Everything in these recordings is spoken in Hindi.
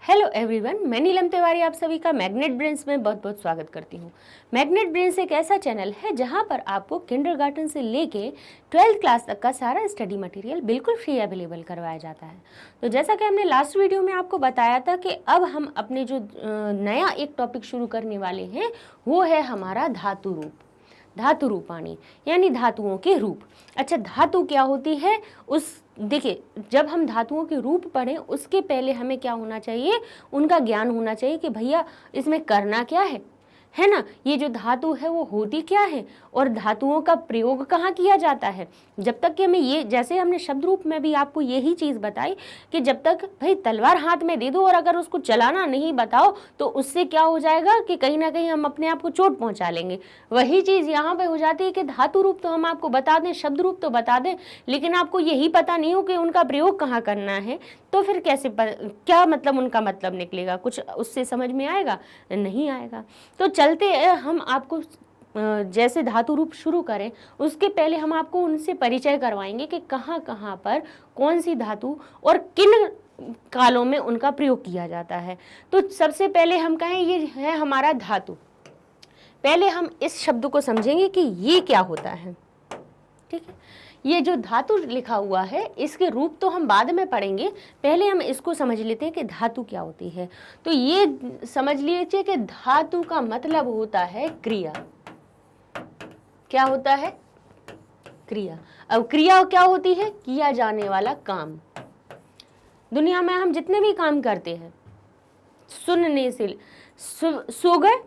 हेलो एवरीवन, मैं नीलम तिवारी आप सभी का मैग्नेट ब्रेन्स में बहुत बहुत स्वागत करती हूँ। मैग्नेट ब्रेन्स एक ऐसा चैनल है जहाँ पर आपको किंडरगार्टन से लेके 12th क्लास तक का सारा स्टडी मटेरियल बिल्कुल फ्री अवेलेबल करवाया जाता है। तो जैसा कि हमने लास्ट वीडियो में आपको बताया था कि अब हम अपने जो नया एक टॉपिक शुरू करने वाले हैं वो है हमारा धातु रूप, धातु रूपाणी यानी धातुओं के रूप। अच्छा, धातु क्या होती है देखिए, जब हम धातुओं के रूप पढ़ें उसके पहले हमें क्या होना चाहिए, उनका ज्ञान होना चाहिए कि भैया इसमें करना क्या है ना। ये जो धातु है वो होती क्या है और धातुओं का प्रयोग कहाँ किया जाता है। जब तक कि हमें ये, जैसे हमने शब्द रूप में भी आपको यही चीज़ बताई कि जब तक भाई तलवार हाथ में दे दो और अगर उसको चलाना नहीं बताओ तो उससे क्या हो जाएगा कि कहीं ना कहीं हम अपने आप को चोट पहुंचा लेंगे। वही चीज़ यहाँ पे हो जाती है कि धातु रूप तो हम आपको बता दें, शब्द रूप तो बता दें, लेकिन आपको यही पता नहीं हो कि उनका प्रयोग कहाँ करना है, तो फिर कैसे क्या मतलब उनका मतलब निकलेगा, कुछ उससे समझ में आएगा? नहीं आएगा। तो चलते हम आपको जैसे धातु रूप शुरू करें उसके पहले हम आपको उनसे परिचय करवाएंगे कि कहाँ कहाँ पर कौन सी धातु और किन कालों में उनका प्रयोग किया जाता है। तो सबसे पहले हम कहें ये है हमारा धातु। पहले हम इस शब्द को समझेंगे कि ये क्या होता है। ठीक है, ये जो धातु लिखा हुआ है इसके रूप तो हम बाद में पढ़ेंगे, पहले हम इसको समझ लेते हैं कि धातु क्या होती है। तो ये समझ लीजिए कि धातु का मतलब होता है क्रिया। क्या होता है? क्रिया। अब क्रिया क्या होती है? किया जाने वाला काम। दुनिया में हम जितने भी काम करते हैं, सुनने से सो गए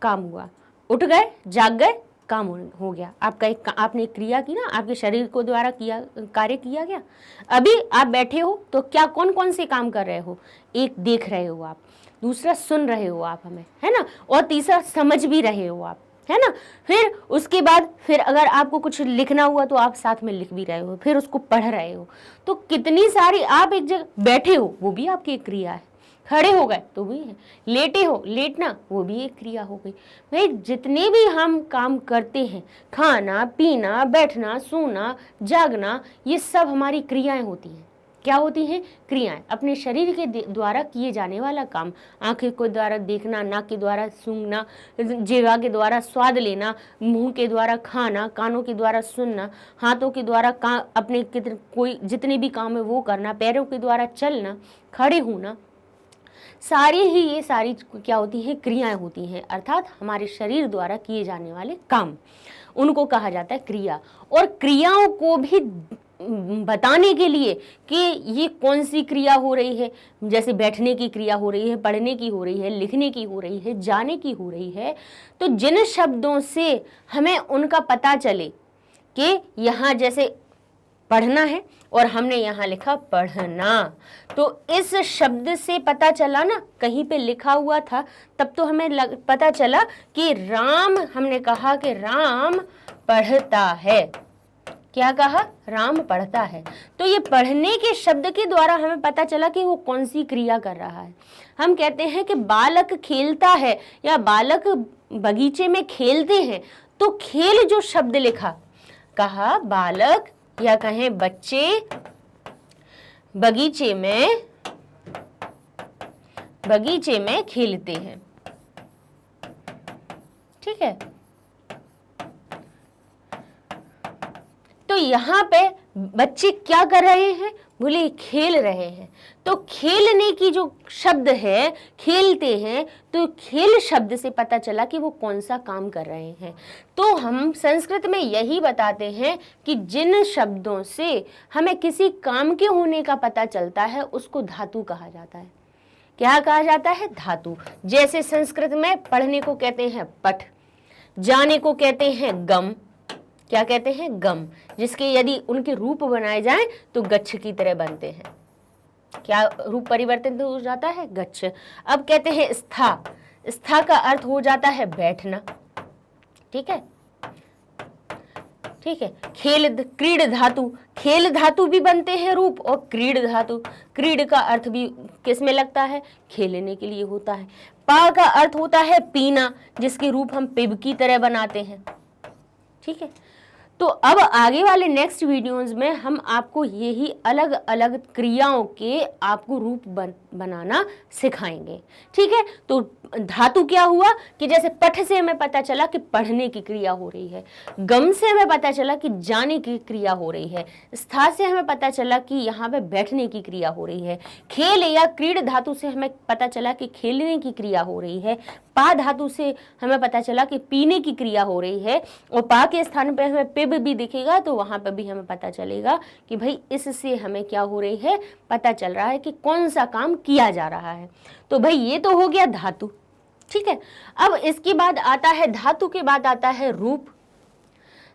काम हुआ, उठ गए जाग गए काम हो गया। आपने क्रिया की ना, आपके शरीर को द्वारा कार्य किया गया। अभी आप बैठे हो तो क्या कौन कौन से काम कर रहे हो? एक, देख रहे हो आप, दूसरा सुन रहे हो आप हमें, है ना, और तीसरा समझ भी रहे हो आप, है ना। फिर उसके बाद फिर अगर आपको कुछ लिखना हुआ तो आप साथ में लिख भी रहे हो, फिर उसको पढ़ रहे हो। तो कितनी सारी, आप एक जगह बैठे हो वो भी आपकी एक क्रिया है, खड़े हो गए तो भी है, लेटे हो, लेटना वो भी एक क्रिया हो गई। भाई जितने भी हम काम करते हैं, खाना पीना, बैठना, सोना, जागना, ये सब हमारी क्रियाएं होती हैं। क्या होती हैं? क्रियाएं। अपने शरीर के द्वारा किए जाने वाला काम। आंखें के द्वारा देखना, नाक के द्वारा सूंघना, जिह्वा के द्वारा स्वाद लेना, मुंह के द्वारा खाना, कानों के द्वारा सुनना, हाथों के द्वारा अपने कोई जितने भी काम है वो करना, पैरों के द्वारा चलना, खड़े होना, ये सारी क्या होती है? क्रियाएं होती हैं, अर्थात हमारे शरीर द्वारा किए जाने वाले काम, उनको कहा जाता है क्रिया। और क्रियाओं को भी बताने के लिए कि ये कौन सी क्रिया हो रही है, जैसे बैठने की क्रिया हो रही है, पढ़ने की हो रही है, लिखने की हो रही है, जाने की हो रही है, तो जिन शब्दों से हमें उनका पता चले कि यहाँ जैसे पढ़ना है और हमने यहाँ लिखा पढ़ना, तो इस शब्द से पता चला ना, कहीं पे लिखा हुआ था तब तो हमें पता चला कि राम, हमने कहा कि राम पढ़ता है। क्या कहा? राम पढ़ता है। तो ये पढ़ने के शब्द के द्वारा हमें पता चला कि वो कौन सी क्रिया कर रहा है। हम कहते हैं कि बालक खेलता है या बालक बगीचे में खेलते हैं, तो खेल जो शब्द लिखा, कहा बालक या कहें बच्चे बगीचे में खेलते हैं। ठीक है, तो यहाँ पे बच्चे क्या कर रहे हैं? बोले खेल रहे हैं। तो खेलने की जो शब्द है, खेलते हैं, तो खेल शब्द से पता चला कि वो कौन सा काम कर रहे हैं। तो हम संस्कृत में यही बताते हैं कि जिन शब्दों से हमें किसी काम के होने का पता चलता है उसको धातु कहा जाता है। क्या कहा जाता है? धातु। जैसे संस्कृत में पढ़ने को कहते हैं पठ, जाने को कहते हैं गम। क्या कहते हैं? गम। जिसके यदि उनके रूप बनाए जाएं तो गच्छ की तरह बनते हैं। क्या रूप परिवर्तित हो जाता है? गच्छ। अब कहते हैं स्था। स्था का अर्थ हो जाता है बैठना। ठीक है, ठीक है। क्रीड धातु, खेल धातु भी बनते हैं रूप, और क्रीड धातु, क्रीड का अर्थ भी किस में लगता है? खेलने के लिए होता है। पा का अर्थ होता है पीना, जिसके रूप हम पिब की तरह बनाते हैं। ठीक है, तो अब आगे वाले नेक्स्ट वीडियोस में हम आपको यही अलग अलग क्रियाओं के आपको रूप बनाना सिखाएंगे। ठीक है, तो धातु क्या हुआ कि जैसे पठ से हमें पता चला कि पढ़ने की क्रिया हो रही है, गम से हमें पता चला कि जाने की क्रिया हो रही है, स्था से हमें पता चला कि यहाँ पे बैठने की क्रिया हो रही है, खेल या क्रीड़ धातु से हमें पता चला कि खेलने की क्रिया हो रही है, पा धातु से हमें पता चला कि पीने की क्रिया हो रही है, और पा के स्थान पे हमें पिब भी दिखेगा तो वहां पर भी हमें पता चलेगा कि भाई इससे हमें क्या हो रही है, पता चल रहा है कि कौन सा काम किया जा रहा है। तो भाई ये तो हो गया धातु। ठीक है, अब इसके बाद आता है धातु के बाद आता है रूप,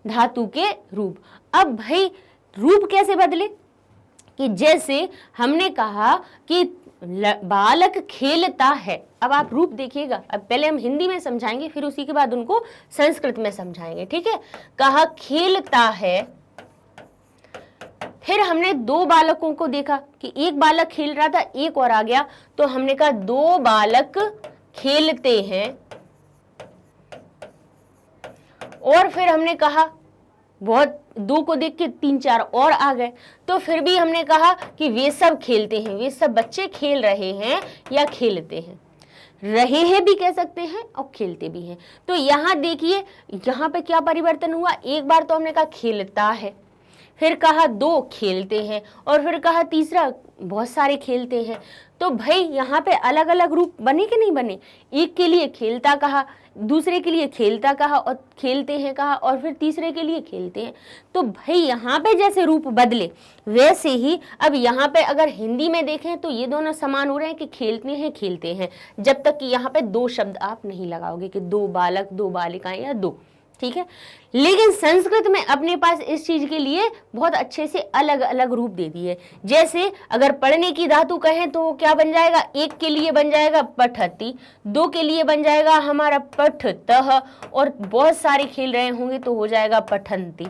धातु के रूप। अब भाई रूप कैसे बदले कि जैसे हमने कहा कि बालक खेलता है, अब आप रूप देखिएगा, अब पहले हम हिंदी में समझाएंगे फिर उसी के बाद उनको संस्कृत में समझाएंगे। ठीक है, कहा खेलता है, फिर हमने दो बालकों को देखा कि एक बालक खेल रहा था, एक और आ गया, तो हमने कहा दो बालक खेलते हैं, और फिर हमने कहा बहुत दो को देख के तीन चार और आ गए, तो फिर भी हमने कहा कि वे सब खेलते हैं, वे सब बच्चे खेल रहे हैं या खेलते हैं, रहे हैं भी कह सकते हैं और खेलते भी हैं। तो यहाँ देखिए यहाँ पे क्या परिवर्तन हुआ, एक बार तो हमने कहा खेलता है, फिर कहा दो खेलते हैं, और फिर कहा तीसरा बहुत सारे खेलते हैं। तो भाई यहाँ पे अलग अलग रूप बने कि नहीं बने, एक के लिए खेलता कहा, दूसरे के लिए खेलता कहा और खेलते हैं कहा, और फिर तीसरे के लिए खेलते हैं। तो भाई यहाँ पे जैसे रूप बदले वैसे ही अब यहाँ पे अगर हिंदी में देखें तो ये दोनों समान हो रहे हैं कि खेलते हैं खेलते हैं, जब तक कि यहाँ पे दो शब्द आप नहीं लगाओगे कि दो बालक दो बालिकाएं या दो। ठीक है, लेकिन संस्कृत में अपने पास इस चीज के लिए बहुत अच्छे से अलग अलग रूप दे दिए। जैसे अगर पढ़ने की धातु कहें तो वो क्या बन जाएगा, एक के लिए बन जाएगा पठति, दो के लिए बन जाएगा हमारा पठतः, और बहुत सारे खेल रहे होंगे तो हो जाएगा पठन्ति।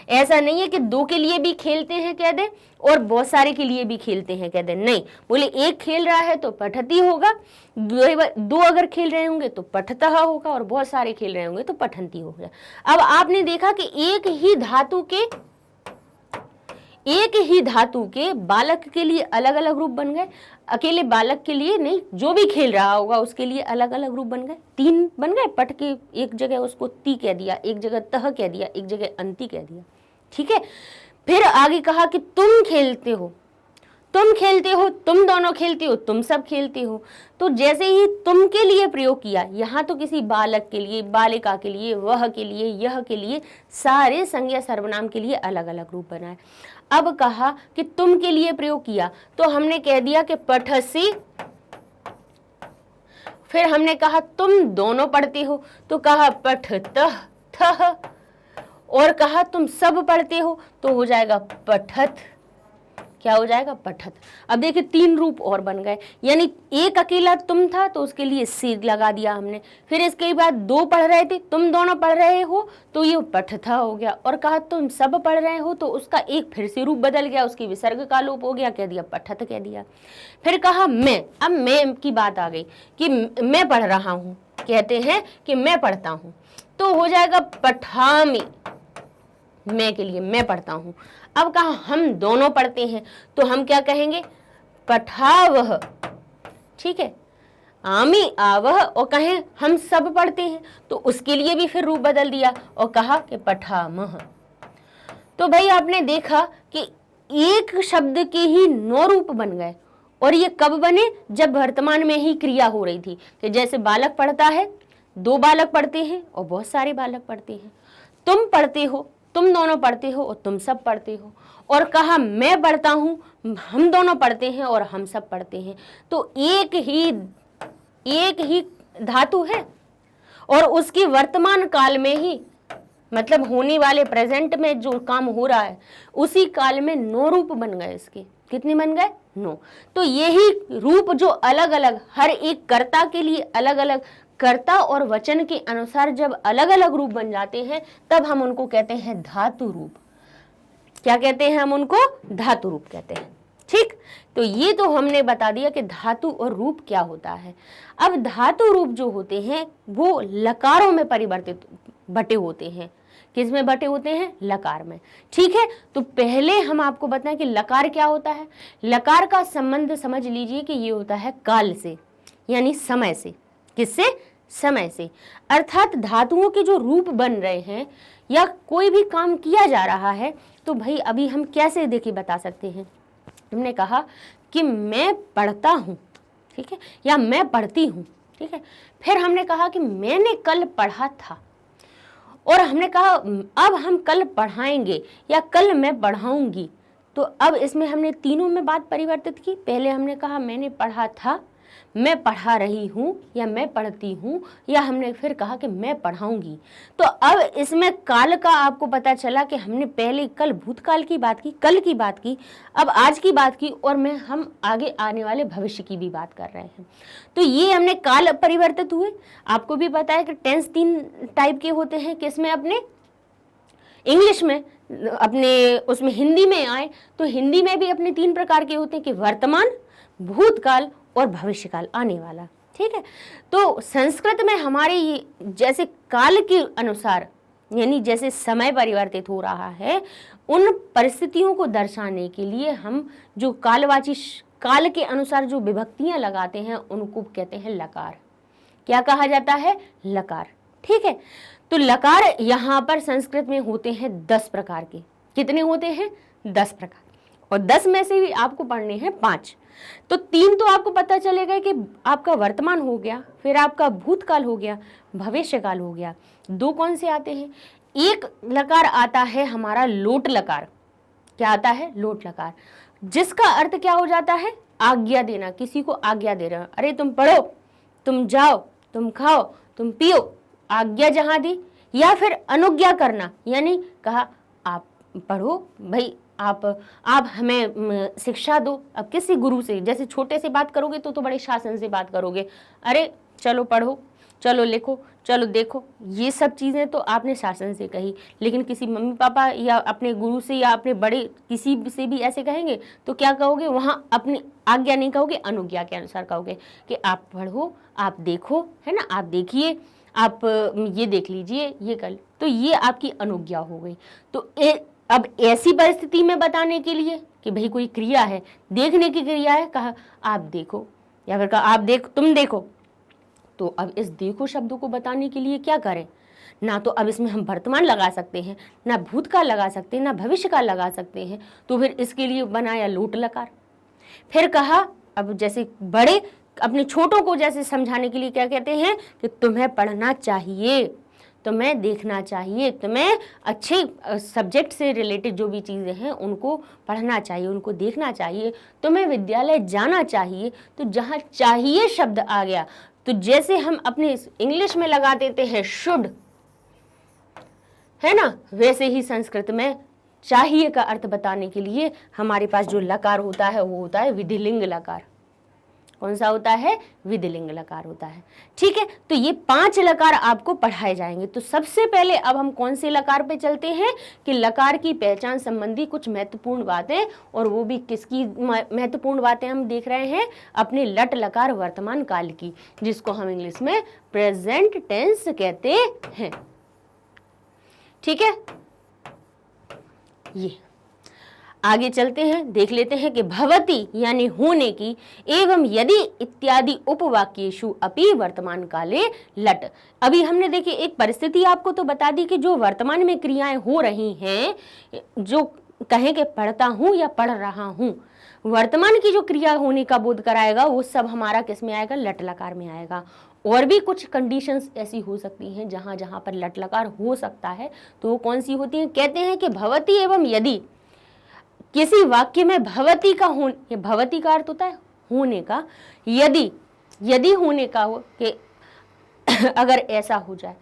ऐसा नहीं है कि दो के लिए भी खेलते हैं कह दे और बहुत सारे के लिए भी खेलते हैं कह दे, नहीं, बोले एक खेल रहा है तो पठती होगा, दो अगर खेल रहे होंगे तो पठतः होगा, और बहुत सारे खेल रहे होंगे तो पठन्ति होगा। अब आपने देखा कि एक ही धातु के बालक के लिए अलग अलग रूप बन गए, अकेले बालक के लिए नहीं, जो भी खेल रहा होगा उसके लिए अलग अलग रूप बन गए, तीन बन गए। पठ के एक जगह उसको ती कह दिया, एक जगह तह कह दिया, एक जगह अंति कह दिया। ठीक है, फिर आगे कहा कि तुम खेलते हो, तुम खेलते हो, तुम दोनों खेलते हो, तुम सब खेलते हो। तो जैसे ही तुम के लिए प्रयोग किया, यहाँ तो किसी बालक के लिए, बालिका के लिए, वह के लिए, यह के लिए, सारे संज्ञा सर्वनाम के लिए अलग अलग रूप बनाए। अब कहा कि तुम के लिए प्रयोग किया तो हमने कह दिया कि पठसी, फिर हमने कहा तुम दोनों पढ़ते हो तो कहा पठतः थः, और कहा तुम सब पढ़ते हो तो हो जाएगा पठत, क्या हो जाएगा पठत। अब देखिए तीन रूप और बन गए, यानी एक अकेला तुम था तो उसके लिए सी लगा दिया हमने, फिर इसके बाद दो पढ़ रहे थे, तुम दोनों पढ़ रहे हो तो ये पठथा हो गया, और कहा तुम सब पढ़ रहे हो तो उसका एक फिर से रूप बदल गया, उसकी विसर्ग का लोप हो गया, कह दिया पठत कह दिया। फिर कहा मैं, अब मैं की बात आ गई कि मैं पढ़ रहा हूँ, कहते हैं कि मैं पढ़ता हूँ, तो हो जाएगा पठामी, मैं के लिए मैं पढ़ता हूं। अब कहा हम दोनों पढ़ते हैं तो हम क्या कहेंगे, पठावह। ठीक है, आमी आवह, और कहें हम सब पढ़ते हैं तो उसके लिए भी फिर रूप बदल दिया और कहा कि पठामह। तो भाई आपने देखा कि एक शब्द के ही 9 रूप बन गए, और ये कब बने, जब वर्तमान में ही क्रिया हो रही थी कि जैसे बालक पढ़ता है, दो बालक पढ़ते हैं और बहुत सारे बालक पढ़ते हैं, तुम पढ़ते हो, तुम दोनों पढ़ते हो और तुम सब पढ़ते हो, और कहा मैं पढ़ता हूं, हम दोनों पढ़ते हैं और हम सब पढ़ते हैं। तो एक ही धातु है और उसकी वर्तमान काल में ही, मतलब होने वाले प्रेजेंट में जो काम हो रहा है उसी काल में 9 रूप बन गए। इसके कितने बन गए, 9। तो यही रूप जो अलग अलग हर एक कर्ता के लिए अलग अलग, कर्ता और वचन के अनुसार जब अलग अलग रूप बन जाते हैं तब हम उनको कहते हैं धातु रूप। क्या कहते हैं हम उनको, धातु रूप कहते हैं। ठीक, तो ये तो हमने बता दिया कि धातु और रूप क्या होता है। अब धातु रूप जो होते हैं वो लकारों में परिवर्तित बटे होते हैं। किस में बटे होते हैं? लकार में। ठीक है, तो पहले हम आपको बताएं कि लकार क्या होता है। लकार का संबंध समझ लीजिए कि ये होता है काल से, यानी समय से। किससे? समय से। अर्थात धातुओं के जो रूप बन रहे हैं या कोई भी काम किया जा रहा है, तो भाई अभी हम कैसे देखिए बता सकते हैं। हमने कहा कि मैं पढ़ता हूँ, ठीक है, या मैं पढ़ती हूँ, ठीक है। फिर हमने कहा कि मैंने कल पढ़ा था, और हमने कहा अब हम कल पढ़ाएंगे या कल मैं पढ़ाऊंगी। तो अब इसमें हमने तीनों में बात परिवर्तित की। पहले हमने कहा मैंने पढ़ा था, मैं पढ़ा रही हूँ या मैं पढ़ती हूँ, या हमने फिर कहा कि मैं पढ़ाऊंगी। तो अब इसमें काल का आपको पता चला कि हमने पहले कल भूतकाल की बात की, कल की बात की, अब आज की बात की, और हम आगे आने वाले भविष्य की भी बात कर रहे हैं। तो ये हमने काल परिवर्तित हुए। आपको भी पता है कि टेंस 3 टाइप के होते हैं। किसमें? अपने इंग्लिश में, अपने उसमें हिंदी में आए तो हिंदी में भी अपने 3 प्रकार के होते हैं कि वर्तमान, भूतकाल और भविष्यकाल, आने वाला। ठीक है, तो संस्कृत में हमारे ये जैसे काल के अनुसार, यानी जैसे समय परिवर्तित हो रहा है, उन परिस्थितियों को दर्शाने के लिए हम जो कालवाची काल के अनुसार जो विभक्तियां लगाते हैं उनको कहते हैं लकार। क्या कहा जाता है? लकार। ठीक है, तो लकार यहाँ पर संस्कृत में होते हैं 10 प्रकार के। कितने होते हैं? 10 प्रकार, और 10 में से भी आपको पढ़ने हैं 5। तो 3 तो आपको पता चलेगा कि आपका वर्तमान हो गया, फिर आपका भूतकाल हो गया, भविष्यकाल हो गया। 2 कौन से आते हैं? एक लकार आता है हमारा लोट लकार। क्या आता है? लोट लकार, जिसका अर्थ क्या हो जाता है? आज्ञा देना, किसी को आज्ञा दे रहा है। अरे तुम पढ़ो, तुम जाओ, तुम खाओ, तुम पियो, आज्ञा जहां दी। या फिर अनुज्ञा करना, यानी कहा आप पढ़ो भाई, आप हमें शिक्षा दो। अब किसी गुरु से, जैसे छोटे से बात करोगे तो बड़े शासन से बात करोगे, अरे चलो पढ़ो, चलो लिखो, चलो देखो, ये सब चीज़ें तो आपने शासन से कही। लेकिन किसी मम्मी पापा या अपने गुरु से या अपने बड़े किसी से भी ऐसे कहेंगे तो क्या कहोगे? वहाँ अपनी आज्ञा नहीं कहोगे, अनुज्ञा के अनुसार कहोगे कि आप पढ़ो, आप देखो, है ना, आप देखिए, आप ये देख लीजिए, ये कर। तो ये आपकी अनुज्ञा हो गई। तो अब ऐसी परिस्थिति में बताने के लिए कि भाई कोई क्रिया है, देखने की क्रिया है, कहा आप देखो, या फिर कहा आप देख, तुम देखो। तो अब इस देखो शब्द को बताने के लिए क्या करें? ना तो अब इसमें हम वर्तमान लगा सकते हैं, ना भूतकाल लगा सकते हैं, ना भविष्यकाल लगा सकते हैं। तो फिर इसके लिए बनाया लोट लकार। फिर कहा अब जैसे बड़े अपने छोटों को जैसे समझाने के लिए क्या कहते हैं कि तुम्हें पढ़ना चाहिए, तुम्हें देखना चाहिए, तुम्हें अच्छे सब्जेक्ट से रिलेटेड जो भी चीज़ें हैं उनको पढ़ना चाहिए, उनको देखना चाहिए, तुम्हें विद्यालय जाना चाहिए। तो जहाँ चाहिए शब्द आ गया, तो जैसे हम अपने इंग्लिश में लगा देते हैं शुड, है ना, वैसे ही संस्कृत में चाहिए का अर्थ बताने के लिए हमारे पास जो लकार होता है वो होता है विधिलिंग लकार। कौन सा होता है? विधिलिंग लकार होता है। ठीक है, तो ये 5 लकार आपको पढ़ाए जाएंगे। तो सबसे पहले अब हम कौन से लकार पे चलते हैं कि लकार की पहचान संबंधी कुछ महत्वपूर्ण बातें, और वो भी किसकी महत्वपूर्ण बातें हम देख रहे हैं? अपने लट लकार वर्तमान काल की, जिसको हम इंग्लिश में प्रेजेंट टेंस कहते हैं। ठीक है, ये आगे चलते हैं, देख लेते हैं कि भवती यानी होने की, एवं यदि इत्यादि उपवाक्येषु अपि वर्तमान काले लट। अभी हमने देखिए एक परिस्थिति आपको तो बता दी कि जो वर्तमान में क्रियाएं हो रही हैं, जो कहें कि पढ़ता हूं या पढ़ रहा हूं, वर्तमान की जो क्रिया होने का बोध कराएगा वो सब हमारा किस में आएगा? लट लकार में आएगा। और भी कुछ कंडीशंस ऐसी हो सकती हैं जहां जहां पर लट लकार हो सकता है, तो वो कौन सी होती है? कहते हैं कि भवती एवं यदि, किसी वाक्य में भवती का होने, भवती का अर्थ होता है होने का, यदि होने का हो कि अगर ऐसा हो जाए,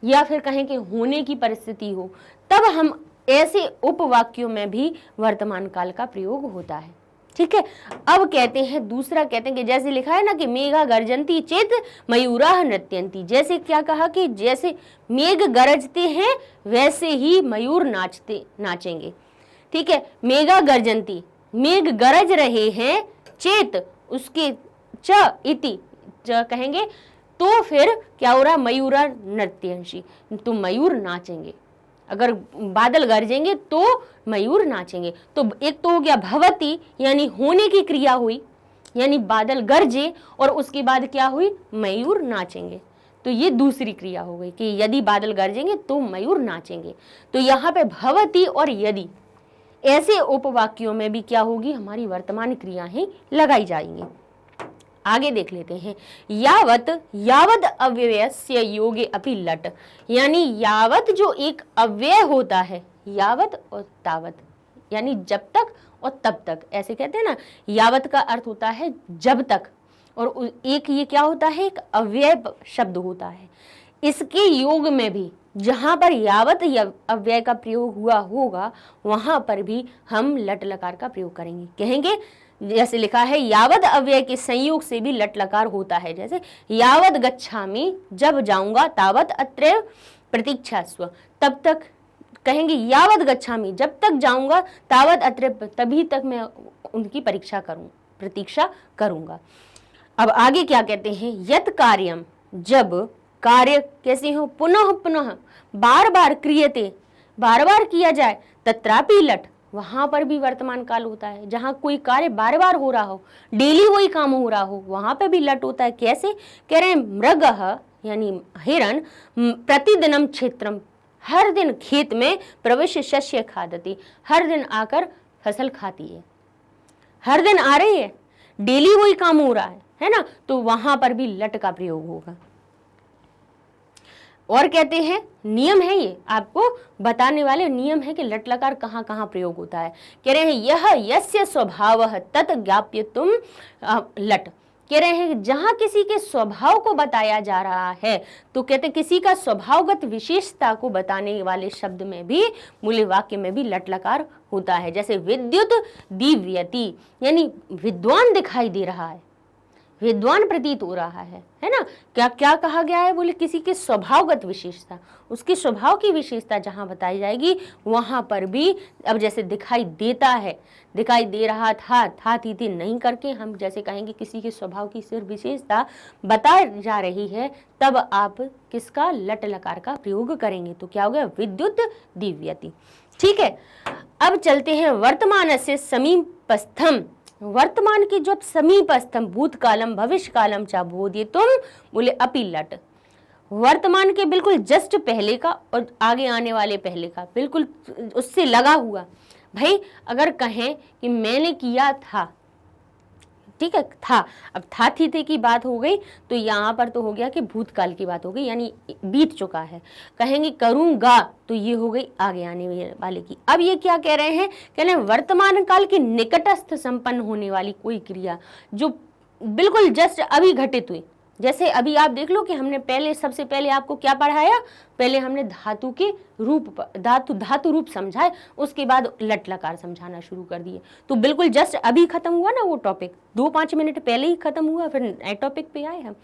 या फिर कहें कि होने की परिस्थिति हो, तब हम ऐसे उपवाक्यों में भी वर्तमान काल का प्रयोग होता है। ठीक है, अब कहते हैं दूसरा, कहते हैं कि जैसे लिखा है ना कि मेघा गर्जन्ति चेत मयूराः नृत्यन्ति। जैसे क्या कहा कि जैसे मेघ गरजते हैं वैसे ही मयूर नाचेंगे। ठीक है, मेघा गर्जन्ति, मेघ गरज रहे हैं, चेत उसके च इति कहेंगे तो फिर क्या हो रहा? मयूरा नृत्यंशी, तो मयूर नाचेंगे। अगर बादल गरजेंगे तो मयूर नाचेंगे। तो एक तो हो गया भवती, यानी होने की क्रिया हुई, यानी बादल गरजे और उसके बाद क्या हुई, मयूर नाचेंगे। तो ये दूसरी क्रिया हो गई कि यदि बादल गरजेंगे तो मयूर नाचेंगे। तो यहाँ पे भवती और यदि ऐसे उपवाक्यों में भी क्या होगी, हमारी वर्तमान क्रियाएं लगाई जाएंगी। आगे देख लेते हैं, यावत यावद अव्ययस्य योगे अपि लट, यानी यावत जो एक अव्यय होता है, यावत और तावत, यानी जब तक और तब तक, ऐसे कहते हैं ना। यावत का अर्थ होता है जब तक, और एक ये क्या होता है, एक अव्यय शब्द होता है। इसके योग में भी जहां पर यावत अव्यय का प्रयोग हुआ होगा वहां पर भी हम लट लकार का प्रयोग करेंगे। कहेंगे जैसे लिखा है, यावत अव्यय के संयोग से भी लट लकार होता है। जैसे यावत गच्छामि, जब जाऊंगा, तावत अत्र प्रतीक्षास्व, तब तक कहेंगे यावत गच्छामि, जब तक जाऊंगा, तावत अत्र, तभी तक मैं उनकी प्रतीक्षा करूंगा। अब आगे क्या कहते हैं, यत कार्यम, जब कार्य कैसे हो, पुनः पुनः बार बार क्रियते, बार बार किया जाए, तत्रापि लट, वहां पर भी वर्तमान काल होता है। जहां कोई कार्य बार बार हो रहा हो, डेली वही काम हो रहा हो, वहां पे भी लट होता है। कैसे कह रहे हैं, मृगः यानी हिरण, प्रतिदिनम क्षेत्रम, हर दिन खेत में प्रवेश शस्य खादती, हर दिन आकर फसल खाती है, हर दिन आ रही है, डेली वही काम हो रहा है ना। तो वहां पर भी लट का प्रयोग होगा। और कहते हैं, नियम है, ये आपको बताने वाले नियम है कि लट लकार कहाँ कहाँ प्रयोग होता है। कह रहे हैं, यह यस्य स्वभावः तत् ज्ञाप्यतुम लट, कह रहे हैं जहां किसी के स्वभाव को बताया जा रहा है, तो कहते किसी का स्वभावगत विशेषता को बताने वाले शब्द में भी, मूल वाक्य में भी लट लकार होता है। जैसे विद्युत दीव्यति, यानी विद्वान दिखाई दे रहा है, विद्वान प्रतीत हो रहा है ना। क्या क्या कहा गया है, बोले किसी के स्वभावगत विशेषता, उसके स्वभाव की विशेषता जहां बताई जाएगी वहां पर भी, अब जैसे दिखाई देता है, दिखाई दे रहा था थी नहीं करके हम जैसे कहेंगे किसी के स्वभाव की सिर्फ विशेषता बता जा रही है, तब आप किसका, लट लकार का प्रयोग करेंगे। तो क्या हो गया, विद्युत दीव्यति। ठीक है, अब चलते हैं वर्तमान से समीपस्थम, वर्तमान की जो समीपस्थम, भूतकालम भविष्यकालम चा बोधितुम, बोले अपि लट, वर्तमान के बिल्कुल जस्ट पहले का और आगे आने वाले पहले का, बिल्कुल उससे लगा हुआ। भाई अगर कहें कि मैंने किया था, ठीक है, था, अब था थी थे की बात हो गई, तो यहाँ पर तो हो गया कि भूतकाल की बात हो गई, यानी बीत चुका है। कहेंगे करूंगा, तो ये हो गई आगे आने वाले की। अब ये क्या कह रहे हैं, कह रहे हैं वर्तमान काल की निकटस्थ संपन्न होने वाली कोई क्रिया जो बिल्कुल जस्ट अभी घटित हुई। जैसे अभी आप देख लो कि हमने पहले, सबसे पहले आपको क्या पढ़ाया, पहले हमने धातु के रूप, धातु रूप समझाए, उसके बाद लट लकार समझाना शुरू कर दिए। तो बिल्कुल जस्ट अभी खत्म हुआ ना वो टॉपिक, 2-5 मिनट पहले ही खत्म हुआ, फिर नए टॉपिक पे आए हम।